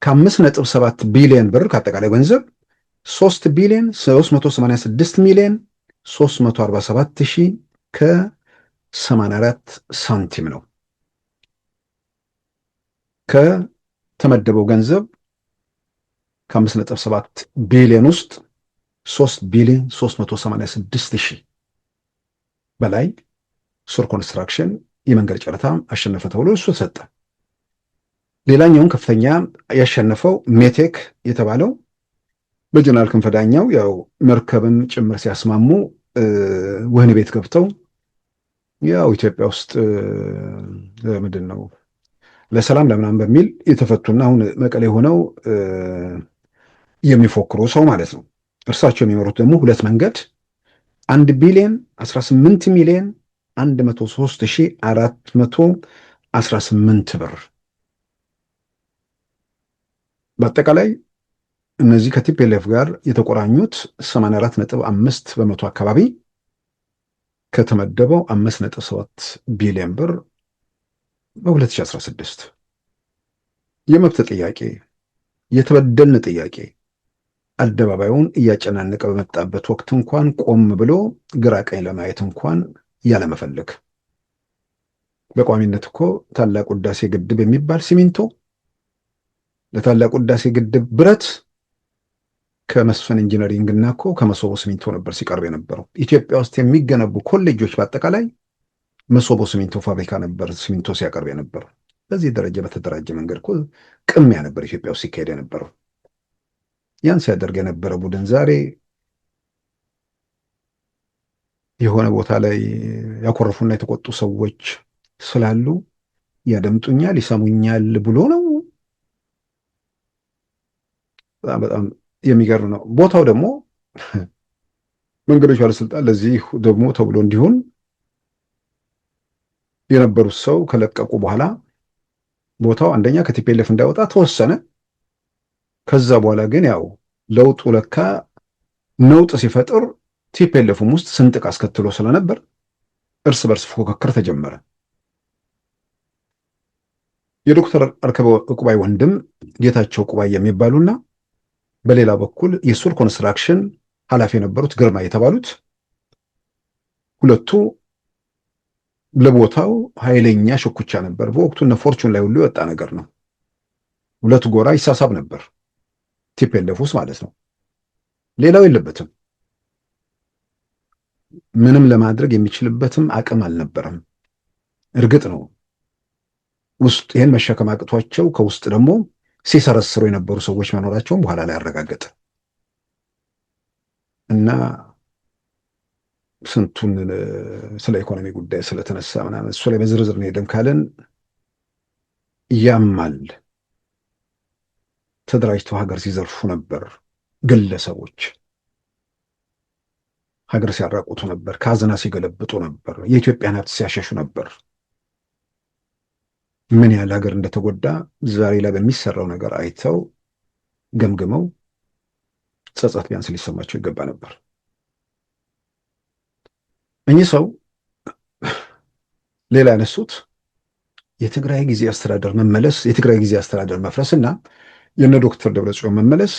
ከ5.7 ቢሊዮን ብር ከአጠቃላይ ገንዘብ 3 ቢሊዮን 386 ሚሊዮን 347 ሺህ ከ84 ሳንቲም ነው። ከተመደበው ገንዘብ ከ5.7 ቢሊዮን ውስጥ 3 ቢሊዮን 386 ሺህ በላይ ሱር ኮንስትራክሽን የመንገድ ጨረታ አሸነፈ ተብሎ እሱ ተሰጠ። ሌላኛውን ከፍተኛ ያሸነፈው ሜቴክ የተባለው በጀነራል ክንፈ ዳኘው ያው መርከብም ጭምር ሲያስማሙ ወህኒ ቤት ገብተው ያው ኢትዮጵያ ውስጥ ምንድን ነው ለሰላም ለምናምን በሚል የተፈቱና አሁን መቀሌ ሆነው የሚፎክሩ ሰው ማለት ነው። እርሳቸው የሚመሩት ደግሞ 2 መንገድ 1 ቢሊዮን 18 ሚሊዮን 103,418 ብር በአጠቃላይ እነዚህ ከቲፒኤልኤፍ ጋር የተቆራኙት 84.5% አካባቢ ከተመደበው 5.7 ቢሊዮን ብር በ2016 የመብት ጥያቄ የተበደልን ጥያቄ አደባባዩን እያጨናነቀ በመጣበት ወቅት እንኳን ቆም ብሎ ግራ ቀኝ ለማየት እንኳን ያለመፈለግ። በቋሚነት እኮ ታላቁ ህዳሴ ግድብ የሚባል ሲሚንቶ ለታላቁ ህዳሴ ግድብ ብረት ከመስፍን ኢንጂነሪንግ እና እኮ ከመሶቦ ሲሚንቶ ነበር ሲቀርብ የነበረው። ኢትዮጵያ ውስጥ የሚገነቡ ኮሌጆች በአጠቃላይ መሶቦ ሲሚንቶ ፋብሪካ ነበር ሲሚንቶ ሲያቀርብ የነበረው። በዚህ ደረጃ በተደራጀ መንገድ እኮ ቅሚያ ነበር ኢትዮጵያ ውስጥ ሲካሄድ የነበረው። ያን ሲያደርግ የነበረ ቡድን ዛሬ የሆነ ቦታ ላይ ያኮረፉና የተቆጡ ሰዎች ስላሉ ያደምጡኛል ይሰሙኛል ብሎ ነው። በጣም የሚገርም ነው። ቦታው ደግሞ መንገዶች ባለስልጣን ለዚህ ደግሞ ተብሎ እንዲሆን የነበሩት ሰው ከለቀቁ በኋላ ቦታው አንደኛ ከቲፒኤልኤፍ እንዳይወጣ ተወሰነ። ከዛ በኋላ ግን ያው ለውጡ ለካ ነውጥ ሲፈጥር ቲፒኤልኤፍም ውስጥ ስንጥቅ አስከትሎ ስለነበር እርስ በርስ ፉክክር ተጀመረ። የዶክተር አርከበ ዕቁባይ ወንድም ጌታቸው ዕቁባይ የሚባሉና በሌላ በኩል የሱር ኮንስትራክሽን ኃላፊ የነበሩት ግርማ የተባሉት ሁለቱ ለቦታው ኃይለኛ ሽኩቻ ነበር። በወቅቱ እነ ፎርቹን ላይ ሁሉ የወጣ ነገር ነው። ሁለቱ ጎራ ይሳሳብ ነበር፣ ቲፒኤልኤፍ ውስጥ ማለት ነው። ሌላው የለበትም፣ ምንም ለማድረግ የሚችልበትም አቅም አልነበረም። እርግጥ ነው ውስጥ ይህን መሸከም አቅቷቸው ከውስጥ ደግሞ ሲሰረስሩ የነበሩ ሰዎች መኖራቸውን በኋላ ላይ አረጋገጠ እና ስንቱን ስለ ኢኮኖሚ ጉዳይ ስለተነሳ ምናምን እሱ ላይ በዝርዝር ነው ሄደን ካለን ያማል። ተደራጅተው ሀገር ሲዘርፉ ነበር። ግለሰቦች ሀገር ሲያራቁቱ ነበር። ካዝና ሲገለብጡ ነበር። የኢትዮጵያን ሀብት ሲያሸሹ ነበር። ምን ያህል ሀገር እንደተጎዳ ዛሬ ላይ በሚሰራው ነገር አይተው ገምግመው ጸጸት ቢያንስ ሊሰማቸው ይገባ ነበር። እኚህ ሰው ሌላ ያነሱት የትግራይ ጊዜ አስተዳደር መመለስ፣ የትግራይ ጊዜ አስተዳደር መፍረስና የነ ዶክተር ደብረጽዮን መመለስ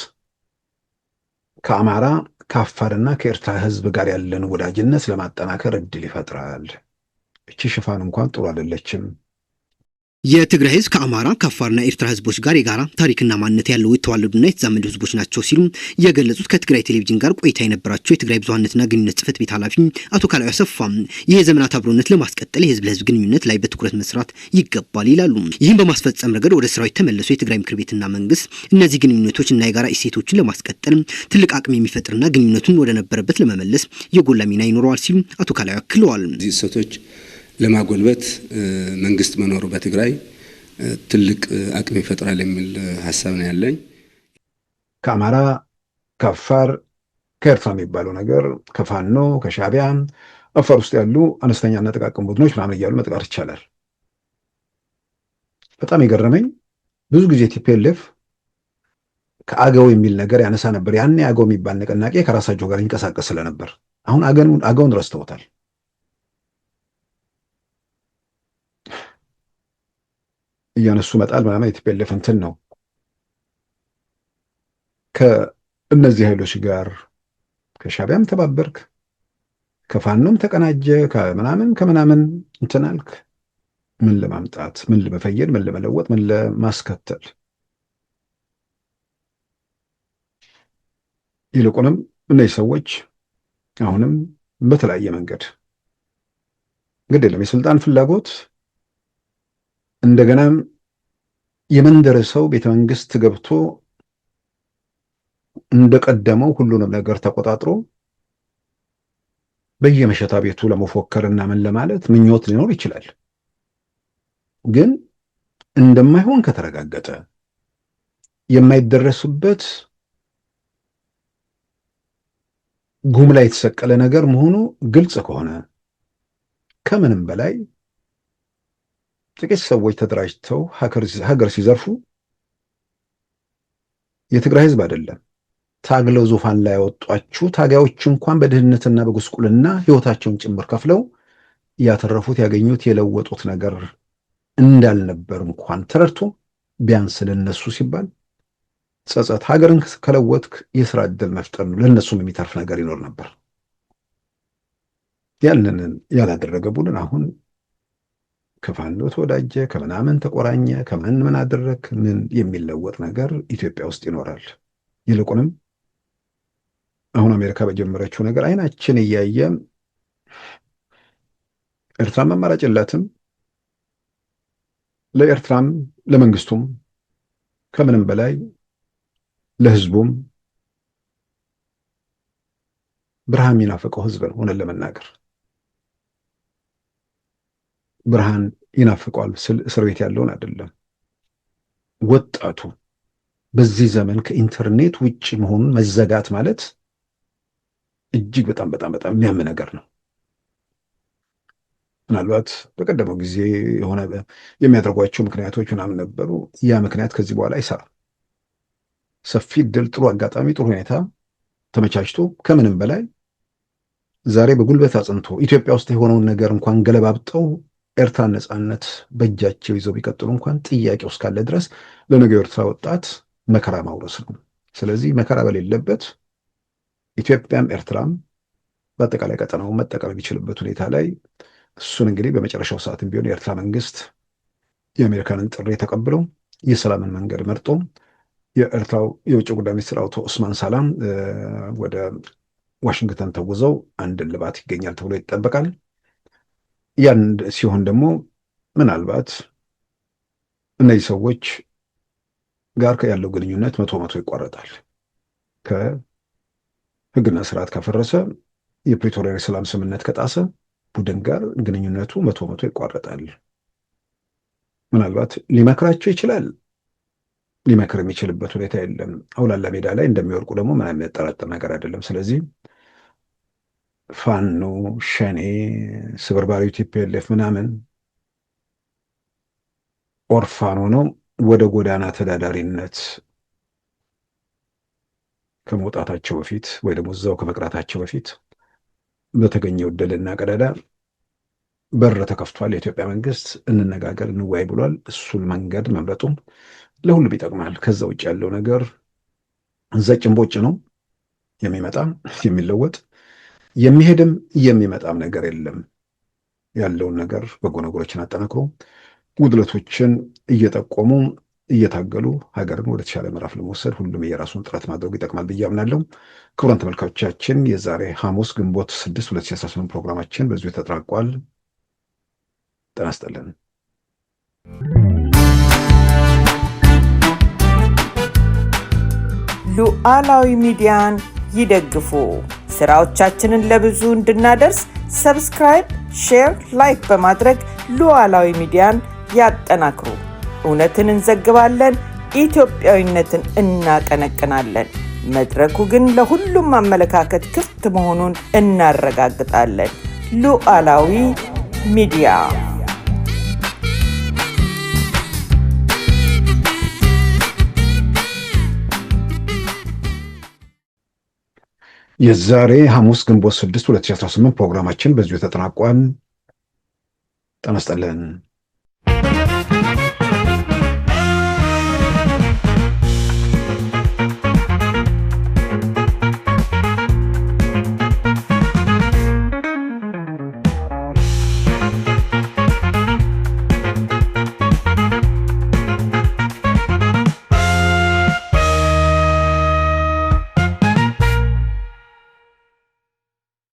ከአማራ ከአፋርና ከኤርትራ ሕዝብ ጋር ያለን ወዳጅነት ለማጠናከር እድል ይፈጥራል። እቺ ሽፋን እንኳን ጥሩ አይደለችም። የትግራይ ህዝብ ከአማራ ከአፋርና ኤርትራ ህዝቦች ጋር የጋራ ታሪክና ማንነት ያለው የተዋለዱና የተዛመዱ ህዝቦች ናቸው ሲሉ የገለጹት ከትግራይ ቴሌቪዥን ጋር ቆይታ የነበራቸው የትግራይ ብዙሃነትና ግንኙነት ጽሕፈት ቤት ኃላፊ አቶ ካላዩ አሰፋ ይህ የዘመናት አብሮነት ለማስቀጠል የህዝብ ለህዝብ ግንኙነት ላይ በትኩረት መስራት ይገባል ይላሉ። ይህም በማስፈጸም ረገድ ወደ ስራው የተመለሱ የትግራይ ምክር ቤትና መንግስት እነዚህ ግንኙነቶች እና የጋራ እሴቶችን ለማስቀጠል ትልቅ አቅም የሚፈጥርና ግንኙነቱን ወደ ነበረበት ለመመለስ የጎላ ሚና ይኖረዋል ሲሉ አቶ ካላዩ አክለዋል። እዚህ እሴቶች ለማጎልበት መንግስት መኖሩ በትግራይ ትልቅ አቅም ይፈጥራል የሚል ሐሳብ ነው ያለኝ። ከአማራ ከአፋር ከኤርትራ የሚባለው ነገር ከፋኖ ከሻዕቢያ አፋር ውስጥ ያሉ አነስተኛና ጥቃቅን ቡድኖች ምናምን እያሉ መጥቃት ይቻላል። በጣም የገረመኝ ብዙ ጊዜ ቲፒኤልኤፍ ከአገው የሚል ነገር ያነሳ ነበር። ያኔ አገው የሚባል ንቅናቄ ከራሳቸው ጋር ይንቀሳቀስ ስለነበር አሁን አገውን ረስተውታል። እያነሱ መጣል ምናምን የቲፒኤልኤፍ እንትን ነው። ከእነዚህ ኃይሎች ጋር ከሻዕቢያም ተባበርክ፣ ከፋኖም ተቀናጀ፣ ከምናምን እንትን አልክ። ምን ለማምጣት፣ ምን ለመፈየድ፣ ምን ለመለወጥ፣ ምን ለማስከተል? ይልቁንም እነዚህ ሰዎች አሁንም በተለያየ መንገድ ግድ የለም የስልጣን ፍላጎት እንደገና የመንደር ሰው ቤተ መንግስት ገብቶ እንደቀደመው ሁሉንም ነገር ተቆጣጥሮ በየመሸታ ቤቱ ለመፎከርና ምን ለማለት ምኞት ሊኖር ይችላል። ግን እንደማይሆን ከተረጋገጠ የማይደረስበት ጉም ላይ የተሰቀለ ነገር መሆኑ ግልጽ ከሆነ ከምንም በላይ ጥቂት ሰዎች ተደራጅተው ሀገር ሲዘርፉ የትግራይ ህዝብ አይደለም ታግለው ዙፋን ላይ ያወጧችሁ ታጋዮች እንኳን በድህነትና በጉስቁልና ህይወታቸውን ጭምር ከፍለው ያተረፉት ያገኙት የለወጡት ነገር እንዳልነበር እንኳን ተረድቶ ቢያንስ ለነሱ ሲባል ጸጸት፣ ሀገርን ከለወጥክ የስራ ዕድል መፍጠር ነው፣ ለነሱም የሚተርፍ ነገር ይኖር ነበር። ያንን ያላደረገ ቡድን አሁን ከፋኖ ተወዳጀ፣ ከምናምን ተቆራኘ፣ ምን አደረክ፣ ምን የሚለወጥ ነገር ኢትዮጵያ ውስጥ ይኖራል? ይልቁንም አሁን አሜሪካ በጀመረችው ነገር አይናችን እያየ ኤርትራም አማራጭ የላትም። ለኤርትራም ለመንግስቱም ከምንም በላይ ለህዝቡም ብርሃን የሚናፍቀው ህዝብ ነው። ሆነን ለመናገር ብርሃን ይናፍቀዋል ስል እስር ቤት ያለውን አይደለም። ወጣቱ በዚህ ዘመን ከኢንተርኔት ውጭ መሆኑን መዘጋት ማለት እጅግ በጣም የሚያም ነገር ነው። ምናልባት በቀደመው ጊዜ የሆነ የሚያደርጓቸው ምክንያቶች ምናምን ነበሩ። ያ ምክንያት ከዚህ በኋላ አይሰራም። ሰፊ እድል፣ ጥሩ አጋጣሚ፣ ጥሩ ሁኔታ ተመቻችቶ ከምንም በላይ ዛሬ በጉልበት አጽንቶ ኢትዮጵያ ውስጥ የሆነውን ነገር እንኳን ገለባብጠው ኤርትራ ነጻነት በእጃቸው ይዘው ቢቀጥሉ እንኳን ጥያቄው እስካለ ድረስ ለነገው ኤርትራ ወጣት መከራ ማውረስ ነው። ስለዚህ መከራ በሌለበት ኢትዮጵያም ኤርትራም በአጠቃላይ ቀጠናው መጠቀም የሚችልበት ሁኔታ ላይ እሱን እንግዲህ በመጨረሻው ሰዓትም ቢሆን የኤርትራ መንግስት የአሜሪካንን ጥሪ ተቀብለው የሰላምን መንገድ መርጦ የኤርትራው የውጭ ጉዳይ ሚኒስትር አቶ ኡስማን ሳላም ወደ ዋሽንግተን ተጉዘው አንድ እልባት ይገኛል ተብሎ ይጠበቃል። ያን ሲሆን ደግሞ ምናልባት እነዚህ ሰዎች ጋር ያለው ግንኙነት 100% ይቋረጣል። ከህግና ስርዓት ካፈረሰ የፕሪቶሪያ የሰላም ስምምነት ከጣሰ ቡድን ጋር ግንኙነቱ 100% ይቋረጣል። ምናልባት ሊመክራቸው ይችላል። ሊመክር የሚችልበት ሁኔታ የለም። አውላላ ሜዳ ላይ እንደሚወርቁ ደግሞ ምንም የሚያጠራጥር ነገር አይደለም። ስለዚህ ፋኖ፣ ሸኔ፣ ስብርባሪው ቲፒኤልኤፍ ምናምን ኦርፋን ሆነው ወደ ጎዳና ተዳዳሪነት ከመውጣታቸው በፊት ወይ ደግሞ እዛው ከመቅራታቸው በፊት በተገኘው ዕድልና ቀዳዳ በር ተከፍቷል። የኢትዮጵያ መንግስት እንነጋገር፣ እንወያይ ብሏል። እሱን መንገድ መምረጡ ለሁሉም ይጠቅማል። ከዛ ውጭ ያለው ነገር ዘጭንቦጭ ነው። የሚመጣ የሚለወጥ የሚሄድም የሚመጣም ነገር የለም። ያለውን ነገር በጎ ነገሮችን አጠናክሮ ጉድለቶችን እየጠቆሙ እየታገሉ ሀገርን ወደ ተሻለ ምዕራፍ ለመውሰድ ሁሉም የራሱን ጥረት ማድረጉ ይጠቅማል ብዬ አምናለሁ። ክቡራን ተመልካቾቻችን የዛሬ ሐሙስ ግንቦት 6 2018 ፕሮግራማችን በዚሁ ተጠናቋል። ጤና ይስጥልን። ሉዓላዊ ሚዲያን ይደግፉ። ስራዎቻችንን ለብዙ እንድናደርስ ሰብስክራይብ፣ ሼር፣ ላይክ በማድረግ ሉዓላዊ ሚዲያን ያጠናክሩ። እውነትን እንዘግባለን፣ ኢትዮጵያዊነትን እናቀነቅናለን። መድረኩ ግን ለሁሉም አመለካከት ክፍት መሆኑን እናረጋግጣለን። ሉዓላዊ ሚዲያ የዛሬ ሐሙስ ግንቦት 6 2018 ፕሮግራማችን በዚሁ ተጠናቋል። ጤና ይስጥልን።